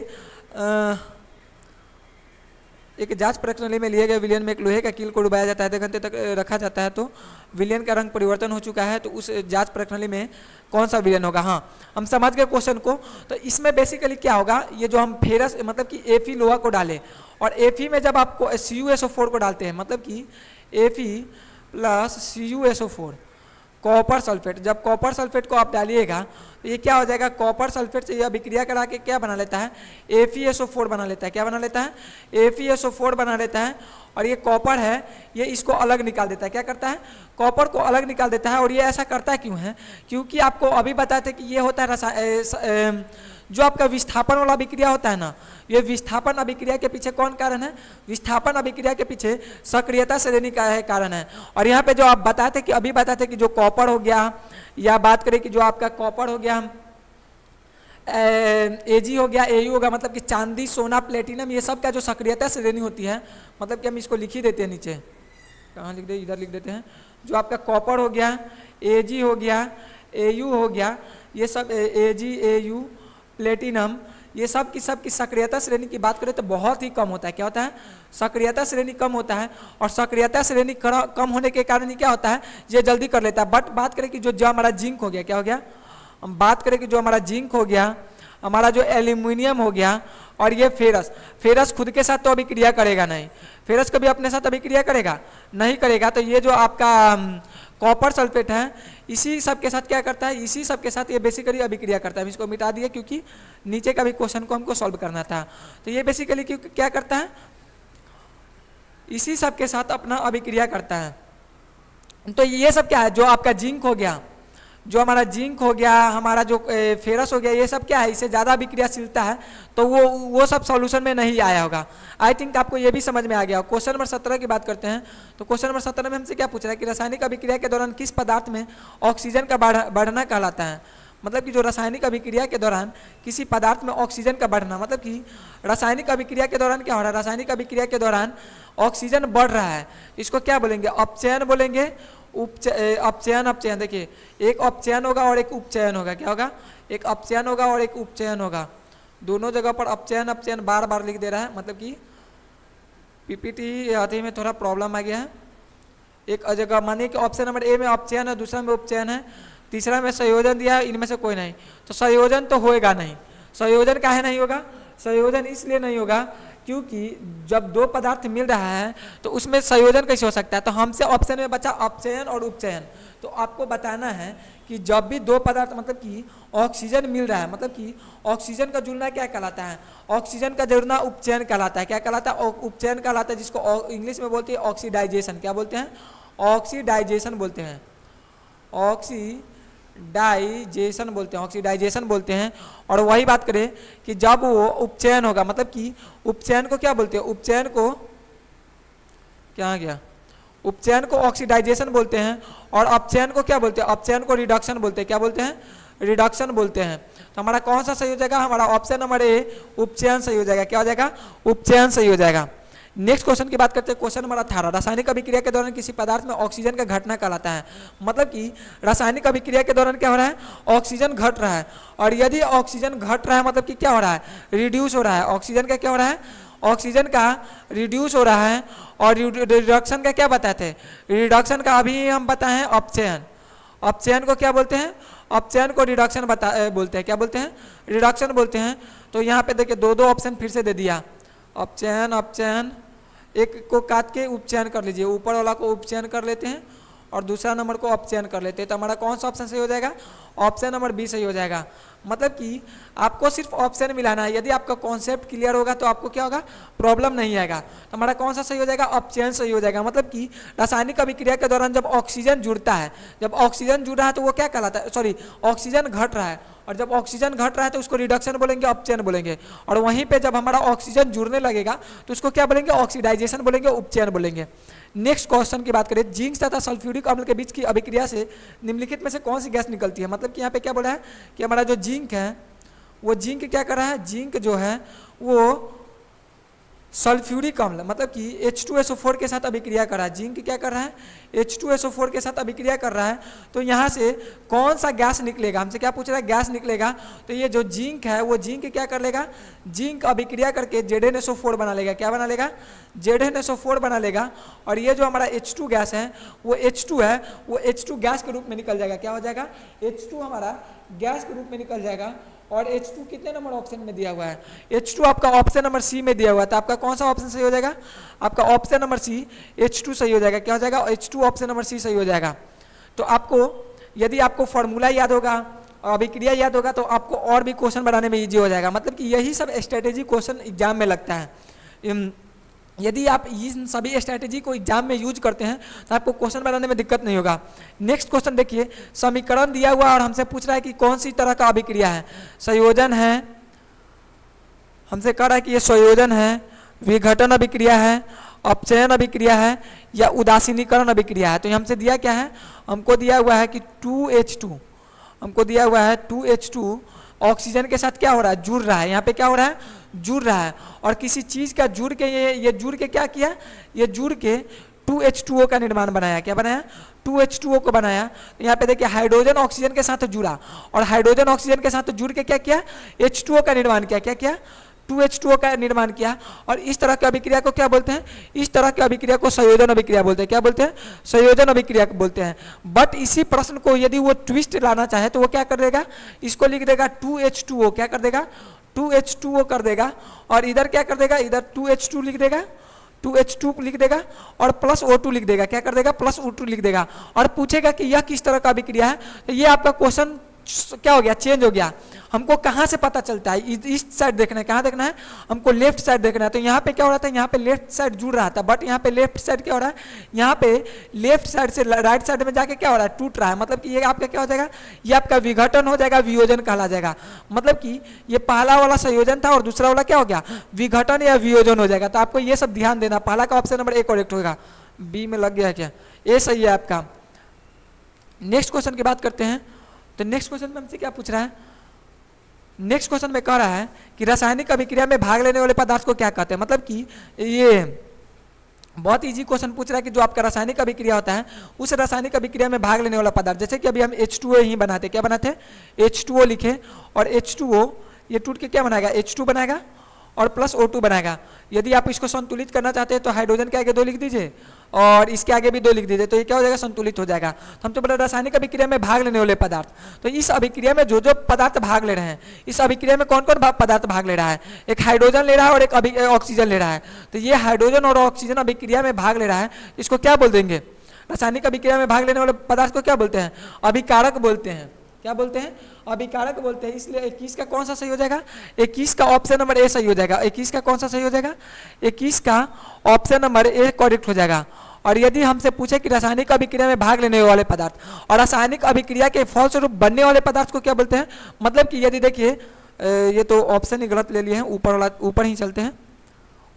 एक जांच प्रणाली में लिए गए विलयन में एक लोहे का कील को डुबाया जाता है, 2 घंटे तक रखा जाता है, तो विलयन का रंग परिवर्तन हो चुका है, तो उस जांच प्रणाली में कौन सा विलयन होगा। हाँ, हम समझ गए क्वेश्चन को। तो इसमें बेसिकली क्या होगा, ये जो हम फेरस मतलब कि Fe लोहा को डालें, और Fe में जब आपको CuSO4 को डालते हैं, मतलब कि Fe plus CuSO4 copper sulphate, जब कॉपर सल्फेट को आप डालिएगा तो ये क्या हो जाएगा, कॉपर सल्फेट से ये अभिक्रिया करा के क्या बना लेता है, FeSO4 बना लेता है। क्या बना लेता है, FeSO4 बना लेता है। और ये कॉपर है, ये इसको अलग निकाल देता है। क्या करता है, कॉपर को अलग निकाल देता है। और ये ऐसा करता क्यों है, क्योंकि आपको अभी बताते कि ये होता है जो आपका विस्थापन वाला अभिक्रिया होता है ना, ये विस्थापन अभिक्रिया के पीछे कौन कारण है, विस्थापन अभिक्रिया के पीछे सक्रियता श्रेणी का है कारण है। और यहाँ पे जो आप बताते कि अभी बताते कि जो कॉपर हो गया, या बात करें कि जो आपका कॉपर हो गया, Ag हो गया, Au होगा, मतलब कि चांदी, सोना, प्लेटिनम, ये सब का जो सक्रियता श्रेणी होती है, मतलब कि हम इसको लिख ही देते हैं नीचे, कहाँ लिख दे, इधर लिख देते हैं। जो आपका कॉपर हो गया, Ag हो गया, Au हो गया, ये सब Ag, Au, प्लेटिनम, ये सब की सक्रियता श्रेणी की बात करें तो बहुत ही कम होता है। क्या होता है, सक्रियता श्रेणी कम होता है। और सक्रियता श्रेणी कम होने के कारण क्या होता है, ये जल्दी कर लेता है। बट बात करें कि जो हमारा जिंक हो गया, क्या हो गया, हम बात करें कि जो हमारा जिंक हो गया, हमारा जो एल्यूमिनियम हो गया, और ये फेरस खुद के साथ तो अभिक्रिया करेगा नहीं, फेरस कभी अपने साथ अभिक्रिया करेगा नहीं करेगा। तो ये जो आपका कॉपर सल्फेट है, इसी सब के साथ क्या करता है, इसी सब के साथ ये बेसिकली अभिक्रिया करता है। हम इसको मिटा दिए क्योंकि नीचे का भी क्वेश्चन को हमको सॉल्व करना था। तो ये बेसिकली क्या करता है, इसी सब के साथ अपना अभिक्रिया करता है। तो ये सब क्या है, जो आपका जिंक हो गया, जो हमारा जिंक हो गया, हमारा जो फेरस हो गया, ये सब क्या है, इससे ज़्यादा अभिक्रियाशीलता है, तो वो सब सॉल्यूशन में नहीं आया होगा। आई थिंक आपको ये भी समझ में आ गया। क्वेश्चन नंबर 17 की बात करते हैं। तो क्वेश्चन नंबर 17 में हमसे क्या पूछ रहा है कि रासायनिक अभिक्रिया के दौरान किस पदार्थ में ऑक्सीजन का बढ़ना कहलाता है। मतलब कि जो रासायनिक अभिक्रिया के दौरान किसी पदार्थ में ऑक्सीजन का बढ़ना, मतलब कि रासायनिक अभिक्रिया के दौरान क्या हो रहा है, रासायनिक अभिक्रिया के दौरान ऑक्सीजन बढ़ रहा है, इसको क्या बोलेंगे, अपचयन बोलेंगे। अपचयन देखिए, एक अपचयन होगा और एक उपचयन होगा। क्या होगा, एक अपचयन होगा और एक उपचयन होगा। दोनों जगह पर अपचयन बार बार लिख दे रहा है, मतलब कि पीपीटी आते में थोड़ा प्रॉब्लम आ गया है। एक जगह मानिए कि ऑप्शन नंबर ए में अपचयन है, दूसरा में उपचयन है, तीसरा में संयोजन दिया है, इनमें से कोई नहीं, तो संयोजन तो होएगा नहीं। संयोजन काहे नहीं होगा, संयोजन इसलिए नहीं होगा क्योंकि जब दो पदार्थ मिल रहा है तो उसमें संयोजन कैसे हो सकता है। तो हमसे ऑप्शन में बचा अपचयन और उपचयन। तो आपको बताना है कि जब भी दो पदार्थ मतलब कि ऑक्सीजन मिल रहा है, मतलब कि ऑक्सीजन का जुड़ना क्या कहलाता है, ऑक्सीजन का जुड़ना उपचयन कहलाता है। क्या कहलाता है, उपचयन कहलाता है, जिसको इंग्लिश में बोलते हैं ऑक्सीडाइजेशन। क्या बोलते हैं, ऑक्सीडाइजेशन बोलते हैं, ऑक्सीडाइजेशन बोलते हैं, ऑक्सीडाइजेशन बोलते हैं। और वही बात करें कि जब वो उपचयन होगा, मतलब कि उपचयन को क्या बोलते हैं, उपचयन को क्या आ गया, उपचयन को ऑक्सीडाइजेशन बोलते हैं। और अपचयन को क्या बोलते हैं, अपचयन को रिडक्शन बोलते हैं। क्या बोलते हैं, रिडक्शन बोलते हैं। तो हमारा कौन सा सही हो जाएगा, हमारा ऑप्शन नंबर ए उपचयन सही हो जाएगा। क्या हो जाएगा, उपचयन सही हो जाएगा। नेक्स्ट क्वेश्चन की बात करते हैं, क्वेश्चन नंबर 18। रासायनिक अभिक्रिया के दौरान किसी पदार्थ में ऑक्सीजन का घटना कहलाता है। मतलब कि रासायनिक अभिक्रिया के दौरान क्या हो रहा है, ऑक्सीजन घट रहा है। और यदि ऑक्सीजन घट रहा है मतलब कि क्या हो रहा है, रिड्यूस हो रहा है। ऑक्सीजन का क्या हो रहा है, ऑक्सीजन का रिड्यूस हो रहा है। और रिडक्शन का क्या बताते हैं, रिडक्शन का अभी हम बताएं अपचयन। अपचयन को क्या बोलते हैं, अपचयन को रिडक्शन बोलते हैं। क्या बोलते हैं, रिडक्शन बोलते हैं। तो यहाँ पे देखिए दो ऑप्शन फिर से दे दिया, अपचयन अपचयन, एक को काट के उपचयन कर लीजिए, ऊपर वाला को उपचयन कर लेते हैं और दूसरा नंबर को अपचयन कर लेते हैं। तो हमारा कौन सा ऑप्शन सही हो जाएगा, ऑप्शन नंबर बी सही हो जाएगा। मतलब कि आपको सिर्फ ऑप्शन मिलाना है। यदि आपका कॉन्सेप्ट क्लियर होगा तो आपको क्या होगा, प्रॉब्लम नहीं आएगा। तो हमारा कौन सा सही हो जाएगा, अपचयन सही हो जाएगा। मतलब कि रासायनिक अभिक्रिया के दौरान जब ऑक्सीजन जुड़ता है, जब ऑक्सीजन जुड़ रहा है तो वो क्या कहलाता है, सॉरी ऑक्सीजन घट रहा है। और जब ऑक्सीजन घट रहा है तो उसको रिडक्शन बोलेंगे, अपचयन बोलेंगे। और वहीं पे जब हमारा ऑक्सीजन जुड़ने लगेगा तो उसको क्या बोलेंगे, ऑक्सीडाइजेशन बोलेंगे, उपचयन बोलेंगे। नेक्स्ट क्वेश्चन की बात करें, जिंक तथा सल्फ्यूरिक अम्ल के बीच की अभिक्रिया से निम्नलिखित में से कौन सी गैस निकलती है। मतलब कि यहाँ पे क्या बोला है कि हमारा जो जिंक है वो जिंक क्या कर रहा है, जिंक जो है वो सल्फ्यूरिक अम्ल मतलब कि H2SO4 के साथ अभिक्रिया कर रहा है। जिंक क्या कर रहा है, H2SO4 के साथ अभिक्रिया कर रहा है। तो यहाँ से कौन सा गैस निकलेगा, हमसे क्या पूछ रहा है, गैस निकलेगा। तो ये जो जिंक है वो जिंक क्या कर लेगा, जिंक अभिक्रिया करके ZnSO4 बना लेगा। क्या बना लेगा, ZnSO4 बना लेगा। और ये जो हमारा H2 गैस है वो H2 है, वो H2 गैस के रूप में निकल जाएगा। क्या हो जाएगा, H2 हमारा गैस के रूप में निकल जाएगा। और H2 कितने नंबर ऑप्शन में दिया हुआ है, H2 आपका ऑप्शन नंबर सी में दिया हुआ है। तो आपका कौन सा ऑप्शन सही हो जाएगा, आपका ऑप्शन नंबर सी H2 सही हो जाएगा। क्या हो जाएगा, H2 ऑप्शन नंबर सी सही हो जाएगा। तो आपको यदि आपको फॉर्मूला याद होगा, अभिक्रिया याद होगा, तो आपको और भी क्वेश्चन बनाने में ईजी हो जाएगा। मतलब कि यही सब स्ट्रेटेजी क्वेश्चन एग्जाम में लगता है। यदि आप इन सभी स्ट्रैटेजी को एग्जाम में यूज करते हैं तो आपको क्वेश्चन बनाने में दिक्कत नहीं होगा। नेक्स्ट क्वेश्चन देखिए, समीकरण दिया हुआ और हमसे पूछ रहा है कि कौन सी तरह का अभिक्रिया है, संयोजन है, हमसे कह रहा है कि ये संयोजन है, विघटन अभिक्रिया है, अपचयन अभिक्रिया है या उदासीनीकरण अभिक्रिया है। तो हमसे दिया क्या है, हमको दिया हुआ है कि 2H2, हमको दिया हुआ है 2H2 ऑक्सीजन के साथ क्या हो रहा है, जुड़ रहा है। यहाँ पे क्या हो रहा है, जुड़ रहा है। और किसी चीज का जुड़ के ये जुड़ के क्या किया, ये जुड़ के 2H2O का निर्माण बनाया। क्या बनाया, 2H2O को बनाया। तो यहाँ पे देखिए हाइड्रोजन ऑक्सीजन के साथ जुड़ा और हाइड्रोजन ऑक्सीजन के साथ जुड़ के क्या किया, H2O का निर्माण किया। क्या किया, 2H2O का निर्माण किया। और इस तरह की अभिक्रिया को क्या बोलते हैं, इस तरह की अभिक्रिया को संयोजन अभिक्रिया बोलते हैं। क्या बोलते हैं, संयोजन अभिक्रिया बोलते हैं। बट इसी प्रश्न को यदि वो ट्विस्ट लाना चाहे तो वो क्या कर देगा, इसको लिख देगा 2H2O, क्या कर देगा, 2H2O कर देगा। और इधर क्या कर देगा, इधर 2H2 लिख देगा, 2H2 लिख देगा और प्लस O2 लिख देगा। क्या कर देगा, प्लस O2 लिख देगा। और पूछेगा कि यह किस तरह का अभिक्रिया है। तो ये आपका क्वेश्चन क्या हो गया, चेंज हो गया। हमको कहाँ से पता चलता है, ईस्ट साइड देखना है। कहाँ देखना है, हमको लेफ्ट साइड देखना है। तो यहाँ पे क्या हो रहा था, यहाँ पे लेफ्ट साइड जुड़ रहा था, बट यहाँ पे लेफ्ट साइड क्या हो रहा है, यहाँ पे लेफ्ट साइड से राइट साइड में जाके क्या हो रहा है, टूट रहा है। मतलब कि ये आपका क्या हो जाएगा, ये आपका विघटन हो जाएगा, वियोजन कहला जाएगा। मतलब कि ये पहला वाला संयोजन था और दूसरा वाला क्या हो गया, विघटन या वियोजन हो जाएगा। तो आपको ये सब ध्यान देना। पहला का ऑप्शन नंबर ए करेक्ट होगा, बी में लग गया क्या, ए सही है आपका। नेक्स्ट क्वेश्चन की बात करते हैं। तो नेक्स्ट क्वेश्चन में हमसे क्या पूछ रहा है, नेक्स्ट क्वेश्चन में कह रहा है कि रासायनिक अभिक्रिया में भाग लेने वाले पदार्थ को क्या कहते हैं। मतलब कि ये बहुत इजी क्वेश्चन पूछ रहा है कि जो आपका रासायनिक अभिक्रिया होता है उस रासायनिक अभिक्रिया में भाग लेने वाला पदार्थ, जैसे कि अभी हम H2O ही बनाते, क्या बनाते हैं, H2O लिखे और H2O ये टूट के क्या बनाएगा, H2 बनाएगा और प्लस O2 बनाएगा। यदि आप इसको संतुलित करना चाहते हैं तो हाइड्रोजन के आगे 2 लिख दीजिए और इसके आगे भी 2 लिख दीजिए, तो ये क्या हो जाएगा, संतुलित हो जाएगा। तो हम तो बोले रासायनिक अभिक्रिया में भाग लेने वाले पदार्थ। तो इस अभिक्रिया में जो जो पदार्थ भाग ले रहे हैं, इस अभिक्रिया में कौन कौन पदार्थ भाग ले रहा है, एक हाइड्रोजन ले रहा है और एक ऑक्सीजन ले रहा है। तो ये हाइड्रोजन और ऑक्सीजन अभिक्रिया में भाग ले रहा है, इसको क्या बोल देंगे, रासायनिक अभिक्रिया में भाग लेने वाले पदार्थ को क्या बोलते हैं, अभिकारक बोलते हैं। क्या बोलते हैं, अभिकारक बोलते हैं। इसलिए 21 का कौन सा सही हो जाएगा, 21 का ऑप्शन नंबर ए सही हो जाएगा। 21 का कौन सा सही हो जाएगा, 21 का ऑप्शन नंबर ए करेक्ट हो जाएगा। और यदि हमसे पूछे कि रासायनिक अभिक्रिया में भाग लेने वाले पदार्थ और रासायनिक अभिक्रिया के फलस्वरूप बनने वाले पदार्थ को क्या बोलते हैं, मतलब कि यदि देखिए ये तो ऑप्शन ही गलत ले लिए हैं, ऊपर वाला ऊपर ही चलते हैं।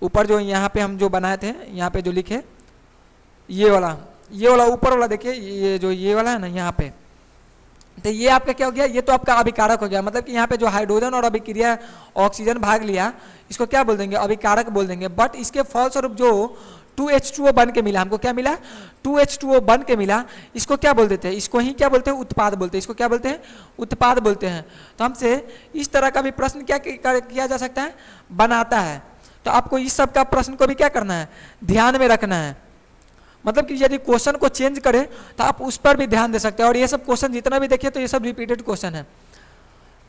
ऊपर जो यहाँ पे हम जो बनाए थे, यहाँ पे जो लिखे ये वाला ऊपर वाला देखिए, ये जो ये वाला है ना यहाँ पे, तो ये आपका क्या हो गया, ये तो आपका अभिकारक हो गया। मतलब कि यहाँ पे जो हाइड्रोजन और अभिक्रिया ऑक्सीजन भाग लिया, इसको क्या बोल देंगे, अभिकारक बोल देंगे। बट इसके फलस्वरूप जो 2H2O बन के मिला, हमको क्या मिला, 2H2O बन के मिला, इसको क्या बोल देते हैं, इसको ही क्या बोलते हैं, उत्पाद बोलते हैं। इसको क्या बोलते हैं, उत्पाद बोलते हैं। तो हमसे इस तरह का भी प्रश्न क्या किया जा सकता है, बनाता है। तो आपको इस सब का प्रश्न को भी क्या करना है, ध्यान में रखना है। मतलब कि यदि क्वेश्चन को चेंज करें तो आप उस पर भी ध्यान दे सकते हैं। और ये सब क्वेश्चन जितना भी देखिए तो ये सब रिपीटेड क्वेश्चन है।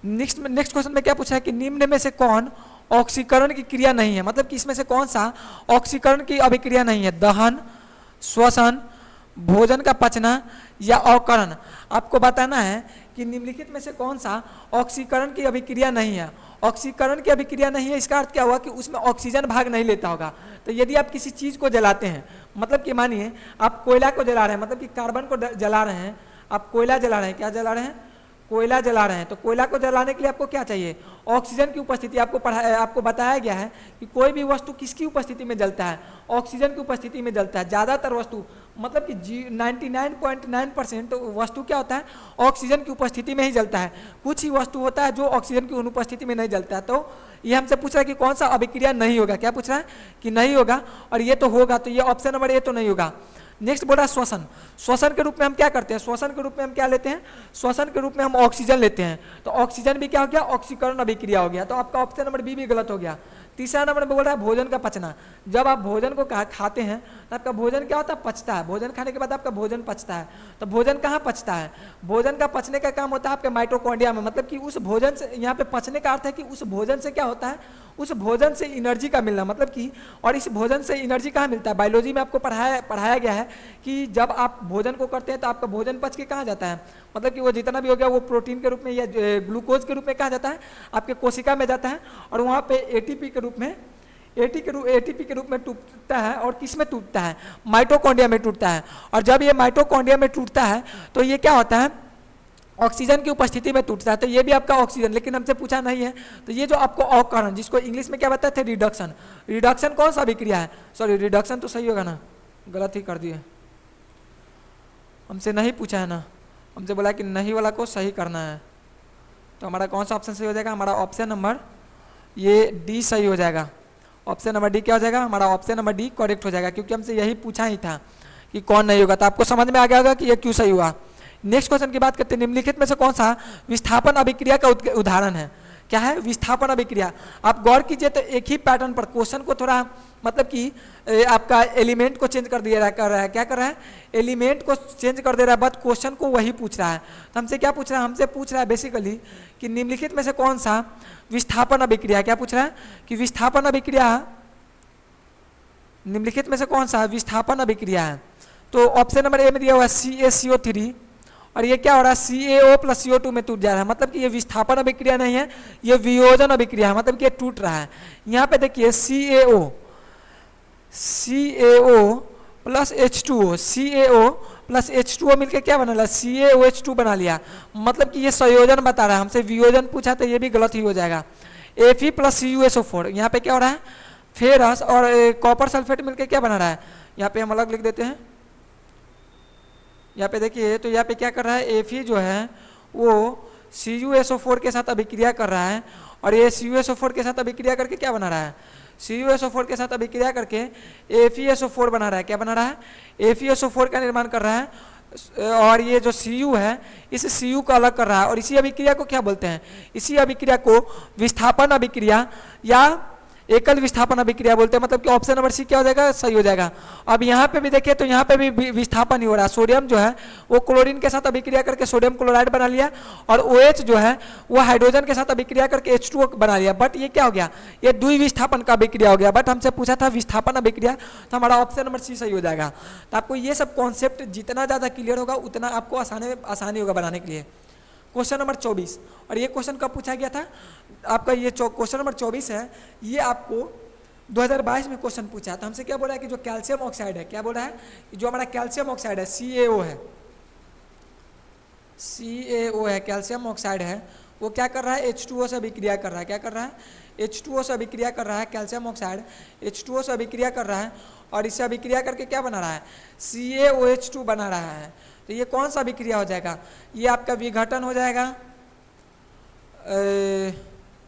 नेक्स्ट क्वेश्चन में क्या पूछा है कि निम्न में से कौन ऑक्सीकरण की क्रिया नहीं है। मतलब कि इसमें से कौन सा ऑक्सीकरण की अभिक्रिया नहीं है, दहन, श्वसन, भोजन का पचना या अवकरण। आपको बताना है कि निम्नलिखित में से कौन सा ऑक्सीकरण की अभिक्रिया नहीं है। ऑक्सीकरण की अभिक्रिया नहीं है, इसका अर्थ क्या हुआ कि उसमें ऑक्सीजन भाग नहीं लेता होगा। तो यदि आप किसी चीज को जलाते हैं, मतलब कि मानिए आप कोयला को जला रहे हैं, मतलब कि कार्बन को जला रहे हैं, आप कोयला जला रहे हैं, क्या जला रहे हैं, कोयला जला रहे हैं। तो कोयला को जलाने के लिए आपको क्या चाहिए, ऑक्सीजन की उपस्थिति। आपको बताया गया है कि कोई भी वस्तु किसकी उपस्थिति में जलता है, ऑक्सीजन की उपस्थिति में जलता है। ज़्यादातर वस्तु मतलब कि 99.9% वस्तु क्या होता है, ऑक्सीजन की उपस्थिति में ही जलता है। कुछ ही वस्तु होता है जो ऑक्सीजन की अनुपस्थिति में नहीं जलता है। तो ये हमसे पूछ रहा है कि कौन सा अभिक्रिया नहीं होगा, क्या पूछ रहा है कि नहीं होगा, और ये तो होगा, तो ये ऑप्शन नंबर ए तो नहीं होगा। नेक्स्ट बोल रहा है श्वसन। श्वसन के रूप में हम क्या करते हैं, श्वसन के रूप में हम क्या लेते हैं, श्वसन के रूप में हम ऑक्सीजन लेते हैं। तो ऑक्सीजन भी क्या हो गया, ऑक्सीकरण अभिक्रिया हो गया। तो आपका ऑप्शन नंबर बी भी गलत हो गया। तीसरा नंबर में बोल रहा है भोजन का पचना। जब आप भोजन को खाते हैं तो आपका भोजन क्या होता है, पचता है। भोजन खाने के बाद आपका भोजन पचता है। तो भोजन कहाँ पचता है, भोजन का पचने का काम होता है आपके माइटोकॉन्ड्रिया में। मतलब कि उस भोजन से, यहाँ पे पचने का अर्थ है कि उस भोजन से क्या होता है, उस भोजन से एनर्जी का मिलना। मतलब कि और इस भोजन से एनर्जी कहाँ मिलता है, बायोलॉजी में आपको पढ़ाया गया है कि जब आप भोजन को करते हैं तो आपका भोजन पच के कहाँ जाता है, मतलब कि वो जितना भी हो गया वो प्रोटीन के रूप में या ग्लूकोज के रूप में कहाँ जाता है, आपके कोशिका में जाता है। और वहाँ पे एटीपी के रूप में एटीपी के रूप में टूटता है। और किस में टूटता है, माइटोकॉन्ड्रिया में टूटता है। और जब ये माइटोकॉन्ड्रिया में टूटता है तो ये क्या होता है, ऑक्सीजन की उपस्थिति में टूटता है। तो ये भी आपका ऑक्सीजन, लेकिन हमसे पूछा नहीं है। तो ये जो आपको अवकरण, जिसको इंग्लिश में क्या बताते थे, रिडक्शन। रिडक्शन कौन सा अभिक्रिया है, सॉरी रिडक्शन तो सही होगा ना, गलत ही कर दिए, हमसे नहीं पूछा है ना, हमसे बोला कि नहीं वाला को सही करना है। तो हमारा कौन सा ऑप्शन सही हो जाएगा, हमारा ऑप्शन नंबर ये डी सही हो जाएगा। ऑप्शन नंबर डी क्या हो जाएगा, हमारा ऑप्शन नंबर डी करेक्ट हो जाएगा, क्योंकि हमसे यही पूछा ही था कि कौन नहीं होगा। तो आपको समझ में आ गया होगा कि ये क्यों सही हुआ। नेक्स्ट क्वेश्चन की बात करते हैं, निम्नलिखित में से कौन सा विस्थापन अभिक्रिया का उदाहरण है। क्या है, विस्थापन अभिक्रिया। आप गौर कीजिए तो एक ही पैटर्न पर क्वेश्चन को थोड़ा मतलब कि आपका एलिमेंट को चेंज कर दिया कर रहा है, क्या कर रहा है, एलिमेंट को चेंज कर दे रहा है, बट क्वेश्चन को वही पूछ रहा है। तो हमसे क्या पूछ रहा है, हमसे पूछ रहा है बेसिकली कि निम्नलिखित में से कौन सा विस्थापन अभिक्रिया, क्या पूछ रहा है कि विस्थापन अभिक्रिया, निम्नलिखित में से कौन सा विस्थापन अभिक्रिया है। तो ऑप्शन नंबर ए में दिया हुआ है CaCO3, और ये क्या हो रहा है, CaO प्लस CO2 में टूट जा रहा है। मतलब कि ये विस्थापन अभिक्रिया नहीं है, ये वियोजन अभिक्रिया है, मतलब कि ये टूट रहा है। यहाँ पे देखिए CaO plus H2O, CaO plus H2O मिलकर क्या बना लिया, CaOH2 बना लिया। मतलब कि ये संयोजन बता रहा है, हमसे वियोजन पूछा तो ये भी गलत ही हो जाएगा। Fe प्लस CuSO4, यहाँ पे क्या हो रहा है, फेरस और कॉपर सल्फेट मिलकर क्या बना रहा है, यहाँ पे हम अलग लिख देते हैं। यहाँ पे देखिए तो यहाँ पे क्या कर रहा है, Fe जो है वो CuSO4 के साथ अभिक्रिया कर रहा है, और ये CuSO4 के साथ अभिक्रिया करके क्या बना रहा है, CuSO4 के साथ अभिक्रिया करके FeSO4 बना रहा है। क्या बना रहा है, FeSO4 का निर्माण कर रहा है। और ये जो Cu है इस Cu को अलग कर रहा है, और इसी अभिक्रिया को क्या बोलते हैं, इसी अभिक्रिया को विस्थापन अभिक्रिया या एकल विस्थापन अभिक्रिया बोलते हैं। मतलब कि ऑप्शन नंबर सी क्या हो जाएगा, सही हो जाएगा। अब यहाँ पे भी देखिए तो यहाँ पे भी विस्थापन ही हो रहा है। सोडियम जो है वो क्लोरीन के साथ अभिक्रिया करके सोडियम क्लोराइड बना लिया, और OH जो है वो हाइड्रोजन के साथ अभिक्रिया करके H2O बना लिया। बट ये क्या हो गया, ये द्विविस्थापन का अभिक्रिया हो गया। बट हमसे पूछा था विस्थापन अभिक्रिया, तो हमारा ऑप्शन नंबर सी सही हो जाएगा। तो आपको ये सब कॉन्सेप्ट जितना ज़्यादा क्लियर होगा उतना आपको आसानी होगा बनाने के लिए। क्वेश्चन नंबर 24, और ये क्वेश्चन कब पूछा गया था आपका, ये क्वेश्चन नंबर 24 है, ये आपको 2022 में क्वेश्चन पूछा था। हमसे क्या बोला है कि जो कैल्शियम ऑक्साइड है, क्या बोल रहा है कि जो हमारा कैल्शियम ऑक्साइड है CaO है, CaO है कैल्शियम ऑक्साइड है, वो क्या कर रहा है, H2O से अभिक्रिया कर रहा है। क्या कर रहा है, H2O से अभिक्रिया कर रहा है, कैल्शियम ऑक्साइड H2O से अभिक्रिया कर रहा है, और इससे अभिक्रिया करके क्या बना रहा है, CaOH2 बना रहा है। तो ये कौन सा अभिक्रिया हो जाएगा, ये आपका विघटन हो जाएगा,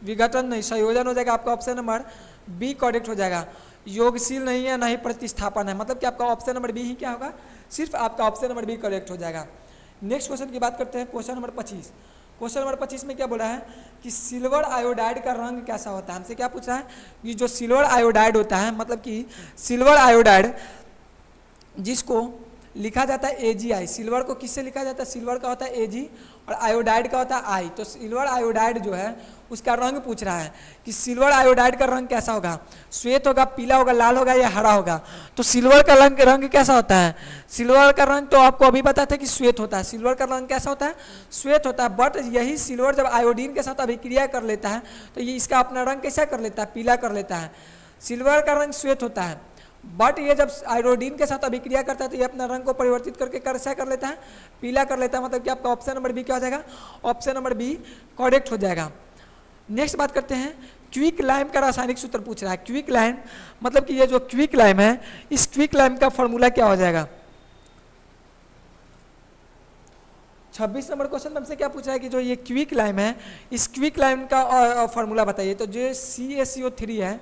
विघटन नहीं संयोजन हो जाएगा। आपका ऑप्शन नंबर बी करेक्ट हो जाएगा। योगशील नहीं है, ना ही प्रतिस्थापन है, मतलब कि आपका ऑप्शन नंबर बी ही क्या होगा, सिर्फ आपका ऑप्शन नंबर बी करेक्ट हो जाएगा। नेक्स्ट क्वेश्चन की बात करते हैं, क्वेश्चन नंबर 25। क्वेश्चन नंबर 25 में क्या बोला है कि सिल्वर आयोडाइड का रंग कैसा होता है। हमसे क्या पूछा है कि जो सिल्वर आयोडाइड होता है, मतलब कि सिल्वर आयोडाइड जिसको लिखा जाता है AgI, सिल्वर को किससे लिखा जाता है, सिल्वर का होता है Ag और आयोडाइड का होता है I। तो सिल्वर आयोडाइड जो है उसका रंग पूछ रहा है कि सिल्वर आयोडाइड का रंग कैसा होगा, श्वेत होगा, पीला होगा, लाल होगा या हरा होगा। तो सिल्वर का रंग कैसा होता है, सिल्वर का रंग तो आपको अभी पता था कि श्वेत होता है। सिल्वर का रंग कैसा होता है, श्वेत होता है। बट यही सिल्वर जब आयोडीन के साथ अभिक्रिया कर लेता है तो ये इसका अपना रंग कैसा कर लेता है, पीला कर लेता है। सिल्वर का रंग श्वेत होता है, बट ये जब आयोडीन के साथ अभिक्रिया करता है तो ये अपना रंग को परिवर्तित करके कैसा कर लेता है, पीला कर लेता है। मतलब कि आपका ऑप्शन नंबर बी क्या हो जाएगा, ऑप्शन नंबर बी करेक्ट हो जाएगा। नेक्स्ट बात करते हैं, क्विक लाइम का रासायनिक सूत्र पूछ रहा है। क्विक लाइम मतलब कि ये जो क्विक लाइम है, इस क्विक लाइम का फॉर्मूला क्या हो जाएगा, 26 नंबर क्वेश्चन में हमसे क्या पूछा है कि जो ये क्विक लाइम है, इस क्विक लाइम का फॉर्मूला बताइए। तो जो CaCO3 है,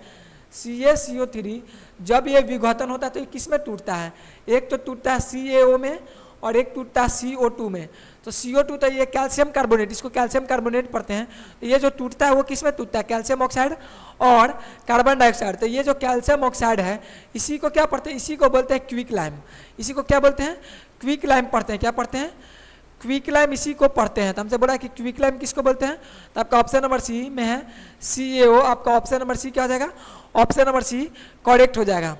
CaCO3 जब ये विघटन होता है तो ये किस में टूटता है? एक तो टूटता है CaO में और एक टूटता है CO2 में। तो CO2 तो ये कैल्शियम कार्बोनेट, इसको कैल्शियम कार्बोनेट पढ़ते हैं। तो ये जो टूटता है वो किस में टूटता है? कैल्शियम ऑक्साइड और कार्बन डाइऑक्साइड। तो ये जो कैल्शियम ऑक्साइड है इसी को क्या पढ़ते हैं? इसी को बोलते हैं क्विक लाइम। इसी को क्या बोलते हैं? क्विक लाइम पढ़ते हैं। क्या पढ़ते हैं? क्विक लाइम इसी को पढ़ते हैं। तो हमसे बोला कि क्विक लाइम किसको बोलते हैं? तो आपका ऑप्शन नंबर सी में है CaO। आपका ऑप्शन नंबर सी क्या हो जाएगा? ऑप्शन नंबर सी करेक्ट हो जाएगा।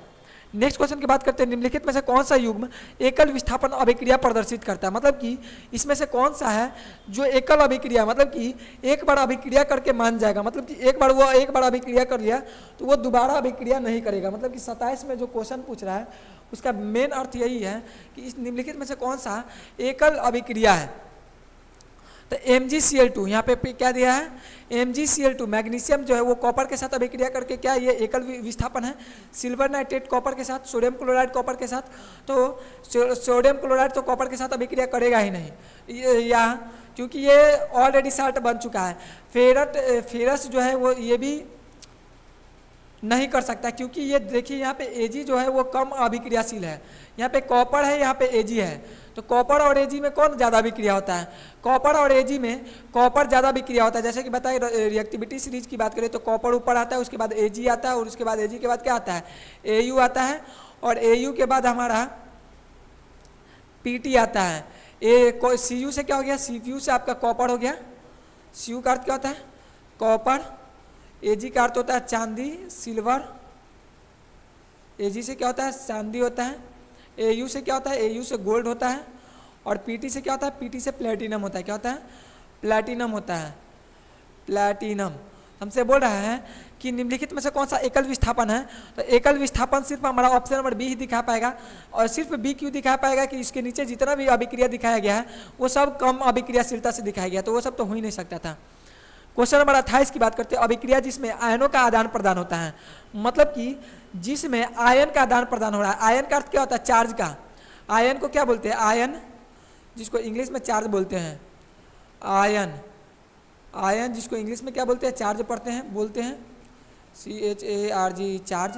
नेक्स्ट क्वेश्चन की बात करते हैं, निम्नलिखित में से कौन सा युग्म एकल विस्थापन अभिक्रिया प्रदर्शित करता है? मतलब कि इसमें से कौन सा है जो एकल अभिक्रिया, मतलब कि एक बार अभिक्रिया करके मान जाएगा, मतलब कि एक बार अभिक्रिया कर लिया तो वो दोबारा अभिक्रिया नहीं करेगा। मतलब कि 27 में जो क्वेश्चन पूछ रहा है उसका मेन अर्थ यही है कि इस निम्नलिखित में से कौन सा एकल अभिक्रिया है? तो MgCl2 यहाँ पे क्या दिया है? MgCl2 मैग्नीशियम जो है वो कॉपर के साथ अभिक्रिया करके क्या ये एकल विस्थापन है? सिल्वर नाइट्रेट कॉपर के साथ, सोडियम क्लोराइड कॉपर के साथ। तो सोडियम क्लोराइड तो कॉपर के साथ अभिक्रिया करेगा ही नहीं या क्योंकि ये ऑलरेडी साल्ट बन चुका है। फेरस जो है वो ये भी नहीं कर सकता क्योंकि ये देखिए यहाँ पे Ag जो है वो कम अभिक्रियाशील है। यहाँ पे कॉपर है, यहाँ पे Ag है। तो कॉपर और Ag में कौन ज़्यादा अभिक्रिया होता है? कॉपर और Ag में कॉपर ज़्यादा अभिक्रिया होता है। जैसे कि बताइए रिएक्टिविटी सीरीज की बात करें तो कॉपर ऊपर आता है, उसके बाद Ag आता है और उसके बाद Ag के बाद क्या आता है? Au आता है और Au के बाद हमारा Pt आता है। Cu से क्या हो गया? Cu से आपका कॉपर हो गया। Cu का अर्थ क्या होता है? कॉपर। Ag का अर्थ होता है चांदी, सिल्वर। Ag से क्या होता है? चांदी होता है। Au से क्या होता है? Au से गोल्ड होता है। और Pt से क्या होता है? Pt से प्लेटिनम होता है। क्या होता है? प्लेटिनम होता है। प्लेटिनम हमसे बोल रहा है कि निम्नलिखित में से कौन सा एकल विस्थापन है? तो एकल विस्थापन सिर्फ हमारा ऑप्शन नंबर बी ही दिखा पाएगा। और सिर्फ बी क्यों दिखा पाएगा कि इसके नीचे जितना भी अभिक्रिया दिखाया गया है वो सब कम अभिक्रियाशीलता से दिखाया गया, तो वो सब तो हो ही नहीं सकता था। क्वेश्चन नंबर 28 की बात करते हैं, अभिक्रिया जिसमें आयनों का आदान प्रदान होता है। मतलब कि जिसमें आयन का आदान प्रदान हो रहा है। आयन का अर्थ क्या होता है? चार्ज का। आयन को क्या बोलते हैं? आयन, जिसको इंग्लिश में चार्ज बोलते हैं। आयन, आयन जिसको इंग्लिश में क्या बोलते हैं? चार्ज पढ़ते हैं, बोलते हैं CHARG, चार्ज।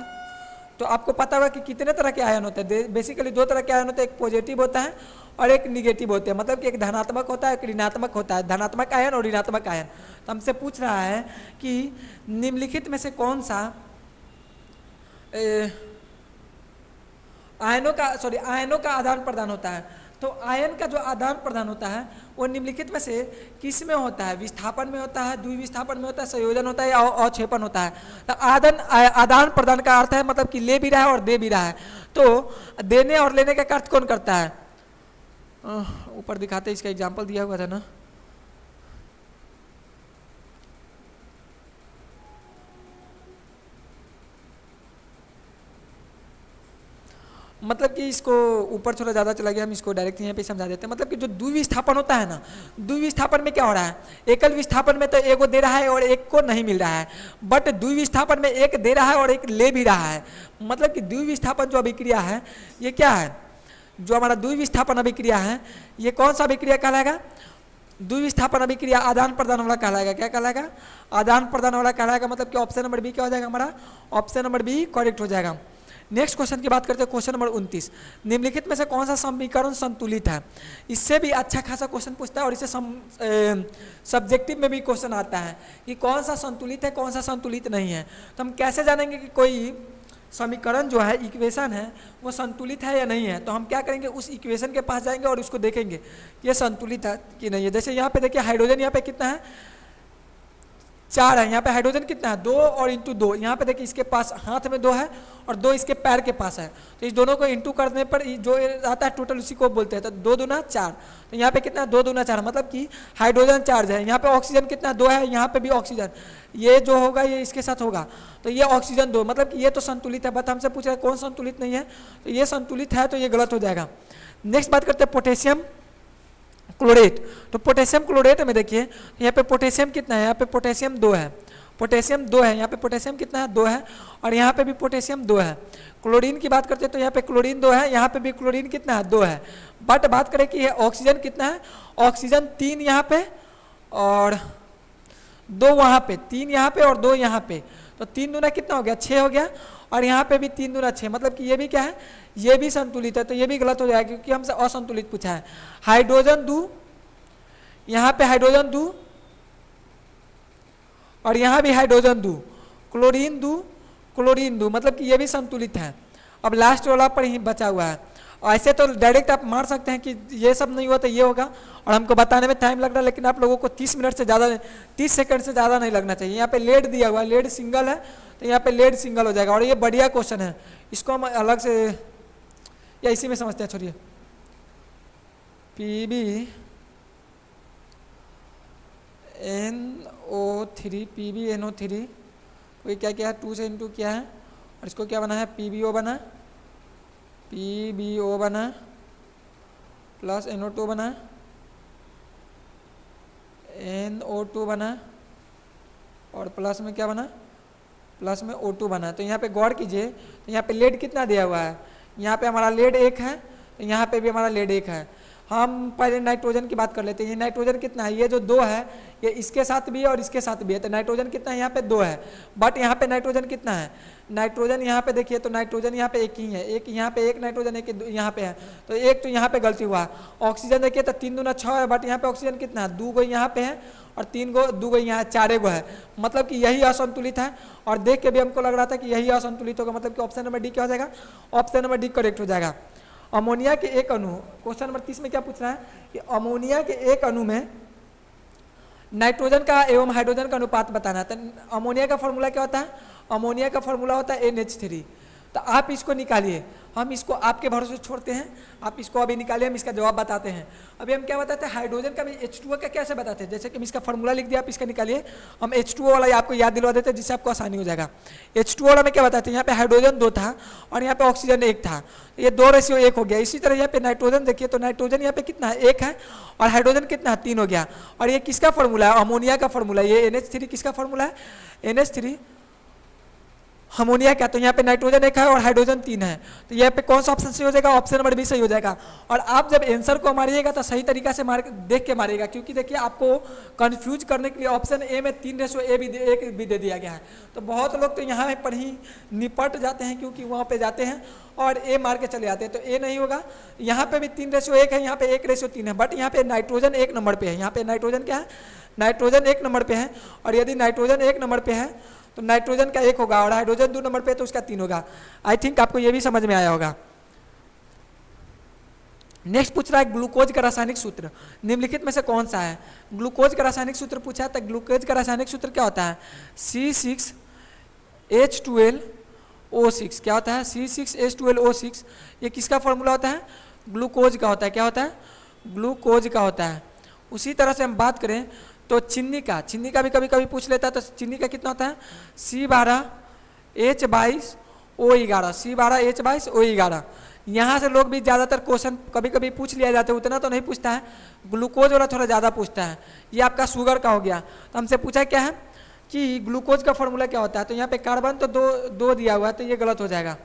तो आपको पता होगा कि कितने तरह के आयन होते हैं? बेसिकली दो तरह के आयन होते हैं, एक पॉजिटिव होता है और एक निगेटिव होते हैं। मतलब कि एक धनात्मक होता है, एक ऋणात्मक होता है। धनात्मक आयन और ऋणात्मक आयन। तो हमसे पूछ रहा है कि निम्नलिखित में से कौन सा आयनों का आदान प्रदान होता है? तो आयन का जो आदान प्रदान होता है वो निम्नलिखित में से किस में होता है? विस्थापन में होता है, द्विविस्थापन में होता है, संयोजन होता है या अवक्षेपण होता है? तो आदान प्रदान का अर्थ है मतलब कि ले भी रहा है और दे भी रहा है। तो देने और लेने का अर्थ कौन करता है? ऊपर दिखाते इसका एग्जाम्पल दिया हुआ था ना। मतलब कि इसको ऊपर थोड़ा ज़्यादा चला गया, हम इसको डायरेक्ट यहाँ पे समझा देते हैं। मतलब कि जो द्विविस्थापन होता है ना, द्विविस्थापन में क्या हो रहा है? एकल विस्थापन में तो एक को दे रहा है और एक को नहीं मिल रहा है, बट द्विविस्थापन में एक दे रहा है और एक ले भी रहा है। मतलब कि द्विविस्थापन जो अभिक्रिया है ये क्या है? जो हमारा द्विविस्थापन अभिक्रिया है ये कौन सा अभिक्रिया कहलाएगा? द्विविस्थापन अभिक्रिया आदान प्रदान वाला कहलाएगा। क्या कहलाएगा? आदान प्रदान वाला कहलाएगा। मतलब कि ऑप्शन नंबर बी क्या हो जाएगा हमारा? ऑप्शन नंबर बी करेक्ट हो जाएगा। नेक्स्ट क्वेश्चन की बात करते हैं, क्वेश्चन नंबर 29। निम्नलिखित में से कौन सा समीकरण संतुलित है? इससे भी अच्छा खासा क्वेश्चन पूछता है और इससे सब्जेक्टिव में भी क्वेश्चन आता है कि कौन सा संतुलित है, कौन सा संतुलित नहीं है। तो हम कैसे जानेंगे कि कोई समीकरण जो है, इक्वेशन है, वो संतुलित है या नहीं है? तो हम क्या करेंगे? उस इक्वेशन के पास जाएंगे और उसको देखेंगे ये संतुलित है कि नहीं है। जैसे यहाँ पे देखिए हाइड्रोजन यहाँ पे कितना है? 4 है। यहाँ पे हाइड्रोजन कितना है? 2 और इंटू 2। यहाँ पे देखिए इसके पास हाथ में 2 है और 2 इसके पैर के पास है। तो इस दोनों को इंटू करने पर जो आता है टोटल उसी को बोलते हैं। तो 2 दूना 4। तो यहाँ पे कितना है? 2 दूना 4। मतलब कि हाइड्रोजन चार्ज है। यहाँ पे ऑक्सीजन कितना? 2 है। यहाँ पे भी ऑक्सीजन, ये जो होगा ये इसके साथ होगा। तो ये ऑक्सीजन 2, मतलब कि ये तो संतुलित है। बट हमसे पूछ रहा है कौन संतुलित नहीं है? तो ये संतुलित है, तो ये गलत हो जाएगा। नेक्स्ट बात करते हैं पोटेशियम क्लोरेट। तो पोटेशियम क्लोरेट में देखिए यहाँ पे पोटेशियम कितना है? यहाँ पे पोटेशियम 2 है पोटेशियम 2 है, यहाँ पे पोटेशियम कितना है 2 है, और यहाँ पे भी पोटेशियम 2 है। क्लोरीन की बात करते हैं तो यहाँ पे क्लोरीन 2 है, यहाँ पे भी क्लोरीन कितना है 2 है। बट बात करें कि ऑक्सीजन कितना है, ऑक्सीजन 3 यहाँ पे और 2 वहाँ पे, 3 यहाँ पे और 2 यहाँ पे, तो 3 दूना कितना हो गया 6 हो गया, और यहाँ पे भी 3 दूना 6, मतलब कि ये भी क्या है, ये भी संतुलित है, तो ये भी गलत हो जाएगा क्योंकि हमसे असंतुलित पूछा है। हाइड्रोजन 2, यहाँ पे हाइड्रोजन 2 और यहाँ भी हाइड्रोजन 2, क्लोरीन 2, क्लोरीन 2, मतलब कि ये भी संतुलित है। अब लास्ट वाला पर ही बचा हुआ है। ऐसे तो डायरेक्ट आप मार सकते हैं कि ये सब नहीं हुआ तो ये होगा, और हमको बताने में टाइम लग रहा है, लेकिन आप लोगों को 30 मिनट से ज़्यादा 30 सेकंड से ज़्यादा नहीं लगना चाहिए। यहाँ पे लेड दिया हुआ है, लेड सिंगल है तो यहाँ पे लेड सिंगल हो जाएगा, और ये बढ़िया क्वेश्चन है, इसको हम अलग से या इसी में समझते हैं। छोड़िए, PbNO3, PbNO3 कोई क्या क्या है 2 से इंटू किया है, और इसको क्या बना है PbO बना, PbO बना प्लस NO2 बना, NO2 बना, और प्लस में क्या बना, प्लस में O2 बना। तो यहाँ पे गौर कीजिए, तो यहाँ पे लेड कितना दिया हुआ है, यहाँ पे हमारा लेड 1 है, तो यहाँ पे भी हमारा लेड 1 है। हम पहले नाइट्रोजन की बात कर लेते हैं। ये नाइट्रोजन कितना है, ये जो 2 है ये इसके साथ भी है और इसके साथ भी है, तो नाइट्रोजन कितना है यहाँ पे 2 है, बट यहाँ पे नाइट्रोजन कितना है, नाइट्रोजन यहाँ पे देखिए तो नाइट्रोजन यहाँ पे 1 ही है, एक यहाँ पे 1 नाइट्रोजन, एक यहाँ पे है, तो एक तो यहाँ पे गलती हुआ। ऑक्सीजन देखिए तो 3 दूना 6 है, बट यहाँ पे ऑक्सीजन कितना है 2 गो यहाँ पे है, और 2 गो यहाँ 4 गो है, मतलब कि यही असंतुलित है। और देख के भी हमको लग रहा था कि यही असंतुलित होगा, मतलब कि ऑप्शन नंबर डी क्या हो जाएगा, ऑप्शन नंबर डी करेक्ट हो जाएगा। अमोनिया के एक अणु, क्वेश्चन नंबर 30 में क्या पूछ रहा है कि अमोनिया के एक अणु में नाइट्रोजन का एवं हाइड्रोजन का अनुपात बताना है। तो अमोनिया का फॉर्मूला क्या होता है, अमोनिया का फॉर्मूला होता है NH3। तो आप इसको निकालिए, हम इसको आपके भरोसे छोड़ते हैं, आप इसको अभी निकालिए, हम इसका जवाब बताते हैं। अभी हम क्या बताते हैं, हाइड्रोजन का भी H2O का कैसे बताते हैं, जैसे कि हम इसका फॉर्मूला लिख दिया, आप इसका निकालिए, हम H2O वाला आपको याद दिलवा देते हैं जिससे आपको आसानी हो जाएगा। H2O वाला में क्या बताते हैं, यहाँ पे हाइड्रोजन 2 था और यहाँ पे ऑक्सीजन 1 था, ये 2:1 हो गया। इसी तरह यहाँ पे नाइट्रोजन देखिए, तो नाइट्रोजन यहाँ पे कितना है 1 है, और हाइड्रोजन कितना है 3 हो गया। और ये किसका फॉर्मूला है, अमोनिया का फॉर्मूला, ये NH3 किसका फॉर्मूला है, NH3 अमोनिया का। तो यहाँ पे नाइट्रोजन 1 है और हाइड्रोजन 3 है, तो यहाँ पे कौन सा ऑप्शन सही हो जाएगा, ऑप्शन नंबर बी सही हो जाएगा। और आप जब आंसर को मारिएगा तो सही तरीका से देख के मारिएगा, क्योंकि देखिए आपको कंफ्यूज करने के लिए ऑप्शन ए में 3:1 भी दे दिया गया है। तो बहुत लोग तो यहाँ पर ही निपट जाते हैं, क्योंकि वहाँ पे जाते हैं और ए मार के चले जाते हैं, तो ए नहीं होगा। यहाँ पे भी 3:1 है, यहाँ पे 1:3 है, बट यहाँ पे नाइट्रोजन 1 नंबर पे है। यहाँ पे नाइट्रोजन क्या है, नाइट्रोजन 1 नंबर पे है, और यदि नाइट्रोजन 1 नंबर पे है तो नाइट्रोजन का 1 होगा, और हाइड्रोजन 2 नंबर पे तो उसका 3 होगा। आई थिंक आपको ये भी समझ में आया होगा। नेक्स्ट पूछ रहा है ग्लूकोज का रासायनिक सूत्र निम्नलिखित में से कौन सा है। ग्लूकोज का रासायनिक सूत्र पूछा है, तो ग्लूकोज का रासायनिक सूत्र क्या होता है, C6H12O6। क्या होता है, C6H12O6। ये किसका फॉर्मूला होता है, ग्लूकोज का होता है। क्या होता है, ग्लूकोज का होता है। उसी तरह से हम बात करें तो चीनी का भी कभी कभी पूछ लेता है, तो चीनी का कितना होता है, C12H22O11, C12H22O11। यहाँ से लोग भी ज़्यादातर क्वेश्चन कभी कभी पूछ लिया जाता है, उतना तो नहीं पूछता है, ग्लूकोज वाला थोड़ा ज़्यादा पूछता है। ये आपका शुगर का हो गया, तो हमसे पूछा क्या है कि ग्लूकोज का फॉर्मूला क्या होता है, तो यहाँ पे कार्बन तो दो दिया हुआ है, तो ये गलत हो जाएगा।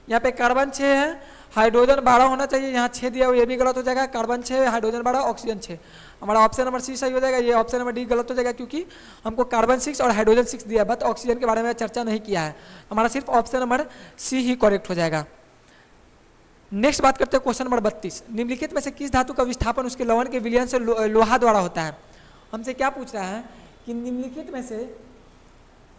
यहाँ पे कार्बन 6 है, हाइड्रोजन 12 होना चाहिए, यहाँ 6 दिया हुआ, ये भी गलत हो जाएगा। कार्बन 6, हाइड्रोजन 12, ऑक्सीजन 6, हमारा ऑप्शन नंबर सी सही हो जाएगा। ये ऑप्शन नंबर डी गलत हो जाएगा, क्योंकि हमको कार्बन 6 और हाइड्रोजन 6 दिया, बट ऑक्सीजन के बारे में चर्चा नहीं किया है। हमारा सिर्फ ऑप्शन नंबर सी ही करेक्ट हो जाएगा। नेक्स्ट बात करते हैं क्वेश्चन नंबर 32। निम्नलिखित में से किस धातु का विस्थापन उसके लवण के विलयन से लोहा द्वारा होता है। हमसे क्या पूछ रहा है कि निम्नलिखित में से,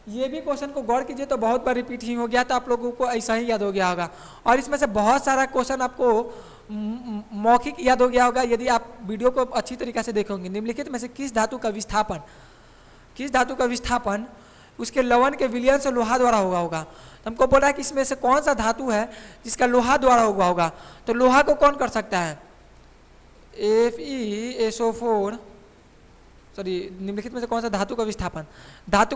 ये भी क्वेश्चन को गौर कीजिए तो बहुत बार रिपीट ही हो गया, तो आप लोगों को ऐसा ही याद हो गया होगा। और इसमें से बहुत सारा क्वेश्चन आपको मौखिक याद हो गया होगा यदि आप वीडियो को अच्छी तरीके से देखोगे। निम्नलिखित में से किस धातु का विस्थापन उसके लवण के विलयन से लोहा द्वारा होगा। तो हमको बोला है कि इसमें से कौन सा धातु है जिसका लोहा द्वारा होगा। तो लोहा को कौन कर सकता है, FeSO4, सॉरी, निम्नलिखित में से कौन सा धातु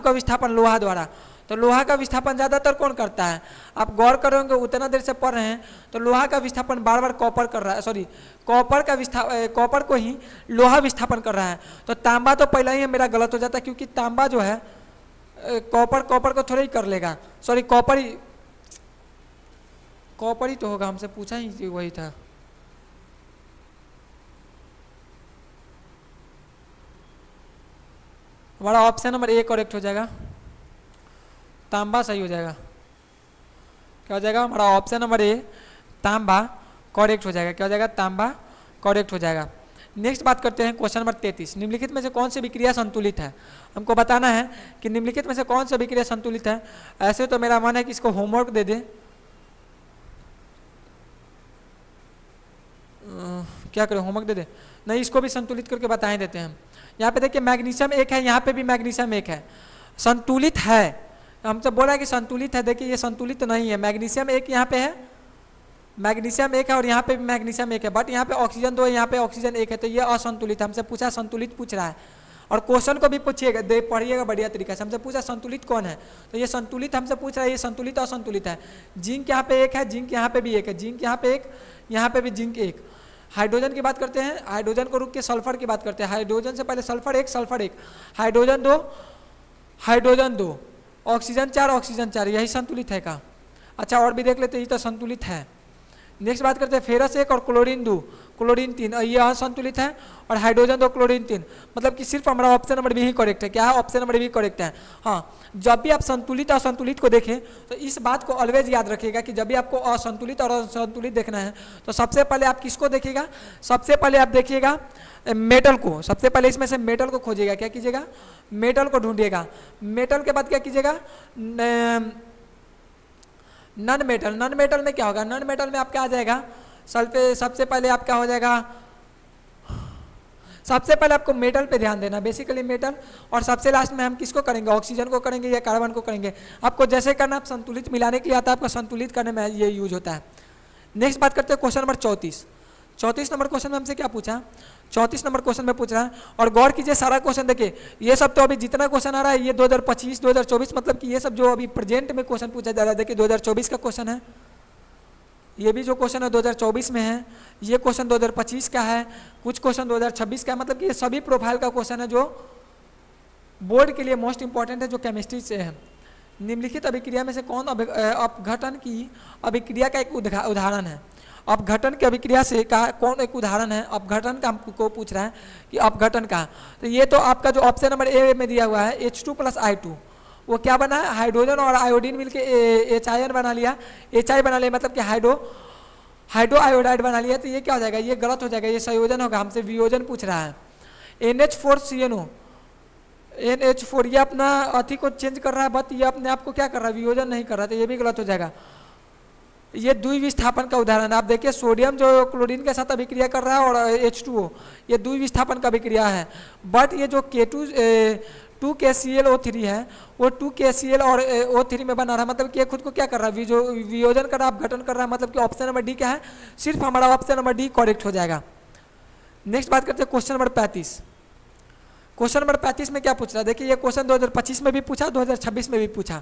का विस्थापन लोहा द्वारा। तो लोहा का विस्थापन ज़्यादातर कौन करता है, आप गौर करोगे उतना देर से पढ़ रहे हैं, तो लोहा का विस्थापन बार बार कॉपर कर रहा है, सॉरी कॉपर को ही लोहा विस्थापन कर रहा है। तो तांबा तो पहले ही मेरा गलत हो जाता है, क्योंकि तांबा जो है कॉपर कॉपर को थोड़ा ही कर लेगा, सॉरी कॉपर ही तो होगा, हमसे पूछा ही वही था। हमारा ऑप्शन नंबर ए करेक्ट हो जाएगा, तांबा सही हो जाएगा। क्या हो जाएगा? हमारा ऑप्शन नंबर ए तांबा करेक्ट हो जाएगा। क्या हो जाएगा? तांबा करेक्ट हो जाएगा। नेक्स्ट बात करते हैं क्वेश्चन नंबर 33। निम्नलिखित में से कौन सी विक्रिया संतुलित है? हमको बताना है कि निम्नलिखित में से कौन सा विक्रिया संतुलित है। ऐसे तो मेरा मन है कि इसको होमवर्क दे दे, क्या करें, होमवर्क दे दे? नहीं, इसको भी संतुलित करके बता ही देते हैं। यहाँ पे देखिए मैग्नीशियम एक है, यहाँ पे भी मैग्नीशियम एक है, संतुलित है। हमसे बोला है कि संतुलित है, देखिए ये संतुलित तो नहीं है। मैग्नीशियम एक यहाँ पे है, मैग्नीशियम एक है और यहाँ पे भी मैग्नीशियम एक है, बट यहाँ पे ऑक्सीजन 2 है, यहाँ पे ऑक्सीजन 1 है, तो ये असंतुलित है। हमसे पूछा संतुलित पूछ रहा है, और क्वेश्चन को भी पूछिएगा, पढ़िएगा बढ़िया तरीके से। हमसे पूछा संतुलित कौन है, तो ये संतुलित हमसे पूछ रहा है, ये संतुलित असंतुलित है। जिंक यहाँ पे एक है, जिंक यहाँ पे भी एक है, जिंक यहाँ पे एक, यहाँ पे भी जिंक एक। हाइड्रोजन की बात करते हैं, हाइड्रोजन को रुक के सल्फर की बात करते हैं। हाइड्रोजन से पहले सल्फर एक, हाइड्रोजन 2, हाइड्रोजन 2, ऑक्सीजन 4, ऑक्सीजन 4, यही संतुलित है का? अच्छा, और भी देख लेते, ये तो संतुलित है। नेक्स्ट बात करते हैं फेरस 1 और क्लोरीन 2, क्लोरीन 3, ये असंतुलित है, और हाइड्रोजन 2, क्लोरीन 3, मतलब कि सिर्फ हमारा ऑप्शन नंबर बी ही करेक्ट है। क्या है? ऑप्शन नंबर बी करेक्ट है। हाँ, जब भी आप संतुलित और असंतुलित को देखें तो इस बात को ऑलवेज याद रखिएगा कि जब भी आपको असंतुलित और असंतुलित देखना है तो सबसे पहले आप किसको देखिएगा? सबसे पहले आप देखिएगा मेटल को, सबसे पहले इसमें से मेटल को खोजिएगा। क्या कीजिएगा? मेटल को ढूंढिएगा। मेटल के बाद क्या कीजिएगा? None metal. नन मेटल में क्या होगा? नन मेटल में आपका आ जाएगा सबसे पहले आप क्या हो जाएगा? सबसे पहले आपको मेटल पे ध्यान देना, बेसिकली मेटल, और सबसे लास्ट में हम किसको करेंगे? ऑक्सीजन को करेंगे या कार्बन को करेंगे। आपको जैसे करना, आप संतुलित मिलाने के लिए आता है, आपको संतुलित करने में ये यूज होता है। नेक्स्ट बात करते हैं क्वेश्चन नंबर 34। 34 नंबर क्वेश्चन में हमसे क्या पूछा? 34 नंबर क्वेश्चन में पूछ रहा है, और गौर कीजिए सारा क्वेश्चन देखिए, ये सब तो अभी जितना क्वेश्चन आ रहा है ये 2025 2024, मतलब कि ये सब जो अभी प्रेजेंट में क्वेश्चन पूछा जा रहा है। देखिए 2024 का क्वेश्चन है, ये भी जो क्वेश्चन है 2024 में है, ये क्वेश्चन 2025 का है, कुछ क्वेश्चन 2026 का है, मतलब कि ये सभी प्रोफाइल का क्वेश्चन है जो बोर्ड के लिए मोस्ट इंपॉर्टेंट है, जो केमिस्ट्री से है। निम्नलिखित अभिक्रिया में से कौन अपघटन की अभिक्रिया का एक उदाहरण है? अपघटन की अभिक्रिया से का कौन एक उदाहरण है? अपघटन का हमको पूछ रहा है कि अपघटन का, तो ये तो आपका जो ऑप्शन नंबर ए में दिया हुआ है H2 + I2, वो क्या बना है? हाइड्रोजन और आयोडीन मिलके HIN बना लिया, HI बना लिया, मतलब कि हाइड्रो आयोडाइड बना लिया। तो ये क्या हो जाएगा? ये गलत हो जाएगा, ये संयोजन होगा। हमसे वियोजन पूछ रहा है। NH4CNO, NH4, ये अपना अति को चेंज कर रहा है, बट ये अपने आप को क्या कर रहा है? वियोजन नहीं कर रहा, तो ये भी गलत हो जाएगा। ये द्विविस्थापन का उदाहरण है। आप देखिए सोडियम जो क्लोरीन के साथ अभिक्रिया कर रहा है, और H2O, ये द्विविस्थापन का अभिक्रिया है। बट ये जो K2ClO3 है, वो 2KCl और O3 में बना रहा है, मतलब कि ये खुद को क्या कर रहा है? वियोजन कर रहा है, अपघटन कर रहा है, मतलब कि ऑप्शन नंबर डी क्या है? सिर्फ हमारा ऑप्शन नंबर डी करेक्ट हो जाएगा। नेक्स्ट बात करते हैं क्वेश्चन नंबर 35। क्वेश्चन नंबर 35 में क्या पूछ रहा है? देखिए ये क्वेश्चन 2025 में भी पूछा, 2026 में भी पूछा,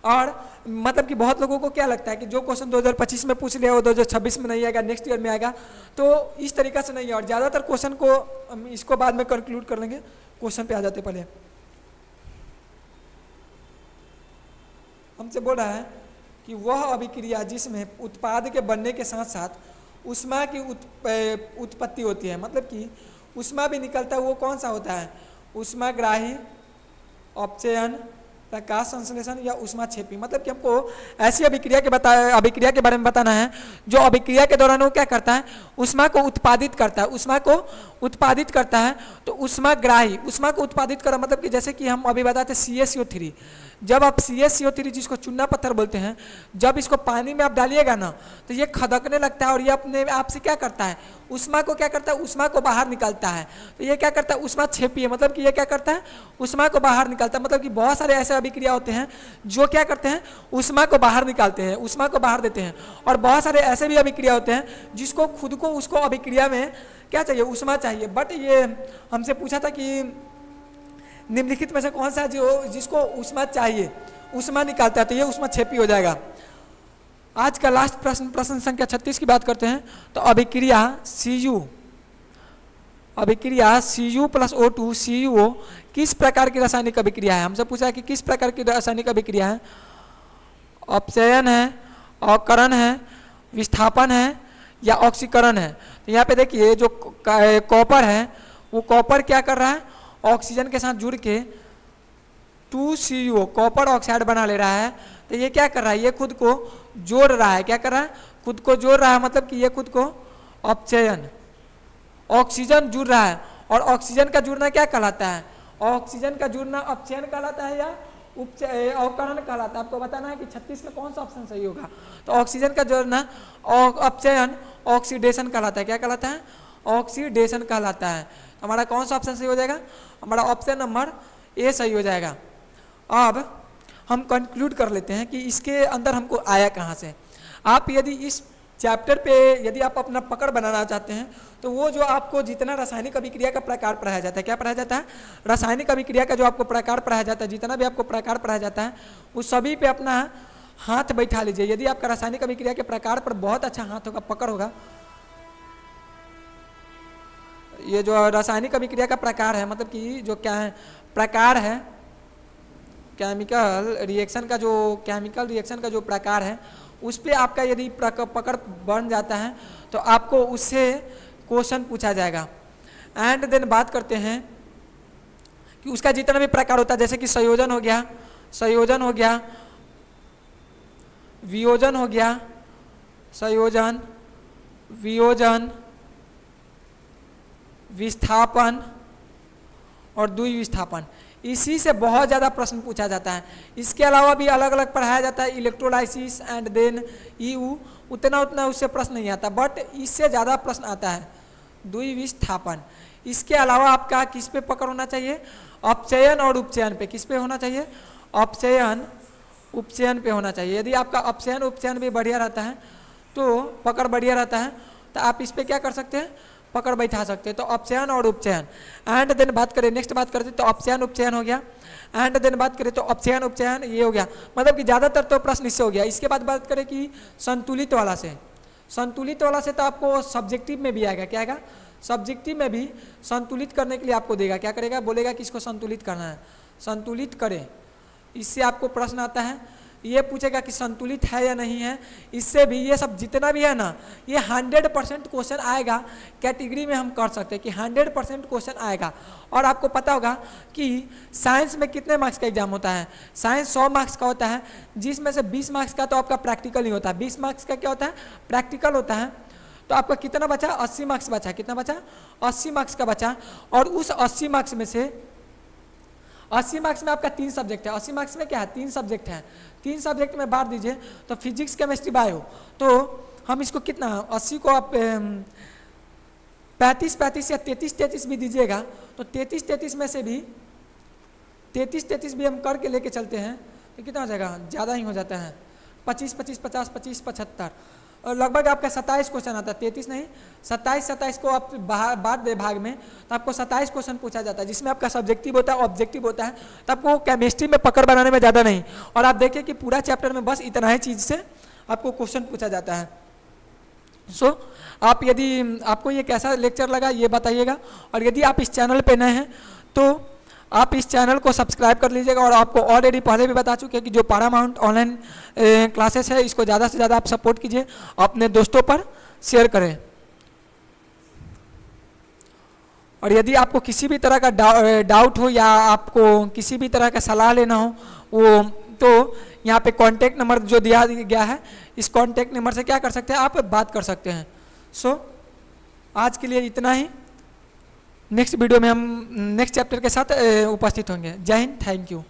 और मतलब कि बहुत लोगों को क्या लगता है कि जो क्वेश्चन 2025 में पूछ लिया वो 2026 में नहीं आएगा, नेक्स्ट ईयर में आएगा, तो इस तरीका से नहीं है। और ज़्यादातर क्वेश्चन को हम इसको बाद में कंक्लूड कर लेंगे, क्वेश्चन पे आ जाते पहले। हमसे बोल रहा है कि वह अभिक्रिया जिसमें उत्पाद के बनने के साथ साथ ऊष्मा की उत्पत्ति होती है, मतलब कि ऊष्मा भी निकलता है, वो कौन सा होता है? ऊष्माग्राही, अपचयन, प्रकाश संश्लेषण या ऊष्माक्षेपी। मतलब कि हमको ऐसी अभिक्रिया के बारे में बताना है जो अभिक्रिया के दौरान वो क्या करता है? ऊष्मा को उत्पादित करता है, ऊष्मा को उत्पादित करता है। तो ऊष्माग्राही, ऊष्मा को उत्पादित करा, मतलब कि जैसे कि हम अभी बताते CaCO3, जब आप CaCO3 जिसको चूना पत्थर बोलते हैं, जब इसको पानी में आप डालिएगा ना तो ये खदकने लगता है, और ये अपने आप से क्या करता है? ऊष्मा को क्या करता है? ऊष्मा को बाहर निकालता है। तो ये क्या करता है? ऊष्माक्षेपी है, मतलब कि ये क्या करता है? ऊष्मा को बाहर निकालता है। मतलब कि बहुत सारे ऐसे अभिक्रिया होते हैं जो क्या करते हैं? ऊष्मा को बाहर निकालते हैं, ऊष्मा को बाहर देते हैं। और बहुत सारे ऐसे भी अभिक्रिया होते हैं जिसको खुद को उसको अभिक्रिया में क्या चाहिए? ऊष्मा चाहिए। बट ये हमसे पूछा था कि निम्नलिखित में से कौन सा जो जिसको ऊष्मा चाहिए, ऊष्मा निकालता है, तो ये ऊष्माक्षेपी हो जाएगा। आज का लास्ट प्रश्न, प्रश्न संख्या 36 की बात करते हैं। तो अभिक्रिया Cu, अभिक्रिया Cu प्लस O2 CuO किस प्रकार की रासायनिक अभिक्रिया है? हमसे पूछा है कि किस प्रकार की रासायनिक अभिक्रिया है। अपचयन है, अवकरण है, विस्थापन है या ऑक्सीकरण है। तो यहाँ पे देखिए जो कॉपर है वो कॉपर क्या कर रहा है, ऑक्सीजन के साथ जुड़ के 2CuO कॉपर ऑक्साइड बना ले रहा है। तो ये क्या कर रहा है, ये खुद को जोड़ रहा है। क्या कर रहा है, खुद को जोड़ रहा है, मतलब कि ये खुद को अपचयन, ऑक्सीजन जुड़ रहा है। और ऑक्सीजन का जुड़ना क्या कहलाता है, ऑक्सीजन का जुड़ना अपचयन कहलाता है या अवकरण कहलाता है। आपको बताना है कि 36 में कौन सा ऑप्शन सही होगा। तो ऑक्सीजन का जुड़ना अपचयन ऑक्सीडेशन कहलाता है। क्या कहलाता है, ऑक्सीडेशन कहलाता है। हमारा कौन सा ऑप्शन सही हो जाएगा, हमारा ऑप्शन नंबर ए सही हो जाएगा। अब हम कंक्लूड कर लेते हैं कि इसके अंदर हमको आया कहाँ से। आप यदि इस चैप्टर पे यदि आप अपना पकड़ बनाना चाहते हैं तो वो जो आपको जितना रासायनिक अभिक्रिया का प्रकार पढ़ाया जाता है, क्या पढ़ाया जाता है, रासायनिक अभिक्रिया का जो आपको प्रकार पढ़ाया जाता है, जितना भी आपको प्रकार पढ़ाया जाता है उस सभी पे अपना हाथ बैठा लीजिए। यदि आपका रासायनिक अभिक्रिया के प्रकार पर बहुत अच्छा हाथ होगा, पकड़ होगा, ये जो रासायनिक अभिक्रिया का प्रकार है, मतलब कि जो क्या है प्रकार है, केमिकल रिएक्शन का जो प्रकार है उस पर आपका यदि पकड़ बन जाता है तो आपको उससे क्वेश्चन पूछा जाएगा। एंड देन बात करते हैं कि उसका जितना भी प्रकार होता है, जैसे कि संयोजन हो गया, वियोजन हो गया, संयोजन, वियोजन, विस्थापन और द्विविस्थापन, इसी से बहुत ज़्यादा प्रश्न पूछा जाता है। इसके अलावा भी अलग अलग पढ़ाया जाता है, इलेक्ट्रोलाइसिस एंड देन EU, उतना उससे प्रश्न नहीं आता, बट इससे ज़्यादा प्रश्न आता है द्विविस्थापन। इसके अलावा आपका किस पे पकड़ होना चाहिए, अपचयन और उपचयन पे। किस पे होना चाहिए, अपचयन उपचयन पे होना चाहिए। यदि आपका अपचयन उपचयन भी बढ़िया रहता है तो पकड़ बढ़िया रहता है तो आप इस पे क्या कर सकते हैं, पकड़ बैठा सकते हैं। तो अपचयन और उपचयन। एंड देन बात करें, नेक्स्ट बात करते तो अपचयन उपचयन हो गया। एंड देन बात करें तो अपचयन उपचयन ये हो गया, मतलब कि ज़्यादातर तो प्रश्न इससे हो गया। इसके बाद बात करें कि संतुलित वाला से तो आपको सब्जेक्टिव में भी आएगा। क्या आएगा, सब्जेक्टिव में भी संतुलित करने के लिए आपको देगा, क्या करेगा, बोलेगा कि इसको संतुलित करना है, संतुलित करें। इससे आपको प्रश्न आता है, ये पूछेगा कि संतुलित है या नहीं है। इससे भी ये सब जितना भी है ना, ये 100% क्वेश्चन आएगा। कैटेगरी में हम कर सकते हैं कि 100% क्वेश्चन आएगा। और आपको पता होगा कि साइंस में कितने मार्क्स का एग्जाम होता है, साइंस 100 मार्क्स का होता है, जिसमें से 20 मार्क्स का तो आपका प्रैक्टिकल ही होता है। 20 मार्क्स का क्या होता है, प्रैक्टिकल होता है। तो आपका कितना बचा, 80 मार्क्स बचा। कितना बचा, 80 मार्क्स का बचा। और उस 80 मार्क्स में से 80 मार्क्स में आपका 3 सब्जेक्ट है। 80 मार्क्स में क्या है, 3 सब्जेक्ट हैं। 3 सब्जेक्ट में बांट दीजिए तो फिजिक्स, केमिस्ट्री, बायो। तो हम इसको कितना, 80 को आप 35 या 33 भी दीजिएगा तो 33 में से भी 33 भी हम करके लेके चलते हैं तो कितना हो जाएगा, ज़्यादा ही हो जाता है। 25, 50, 75 और लगभग आपका 27 क्वेश्चन आता है। 33 नहीं, 27 को आप बांट दे भाग में तो आपको 27 क्वेश्चन पूछा जाता है, जिसमें आपका सब्जेक्टिव होता है, ऑब्जेक्टिव होता है। तो आपको केमिस्ट्री में पकड़ बनाने में ज़्यादा नहीं। और आप देखिए कि पूरा चैप्टर में बस इतना ही चीज़ से आपको क्वेश्चन पूछा जाता है। सो आप यदि आपको ये कैसा लेक्चर लगा ये बताइएगा। और यदि आप इस चैनल पर नए हैं तो आप इस चैनल को सब्सक्राइब कर लीजिएगा। और आपको ऑलरेडी पहले भी बता चुके हैं कि जो पारामाउंट ऑनलाइन क्लासेस है इसको ज़्यादा से ज़्यादा आप सपोर्ट कीजिए, अपने दोस्तों पर शेयर करें। और यदि आपको किसी भी तरह का डाउट हो या आपको किसी भी तरह का सलाह लेना हो वो तो यहाँ पे कॉन्टैक्ट नंबर जो दिया गया है, इस कॉन्टैक्ट नंबर से क्या कर सकते हैं, आप बात कर सकते हैं। सो आज के लिए इतना ही। नेक्स्ट वीडियो में हम नेक्स्ट चैप्टर के साथ उपस्थित होंगे। जय हिंद, थैंक यू।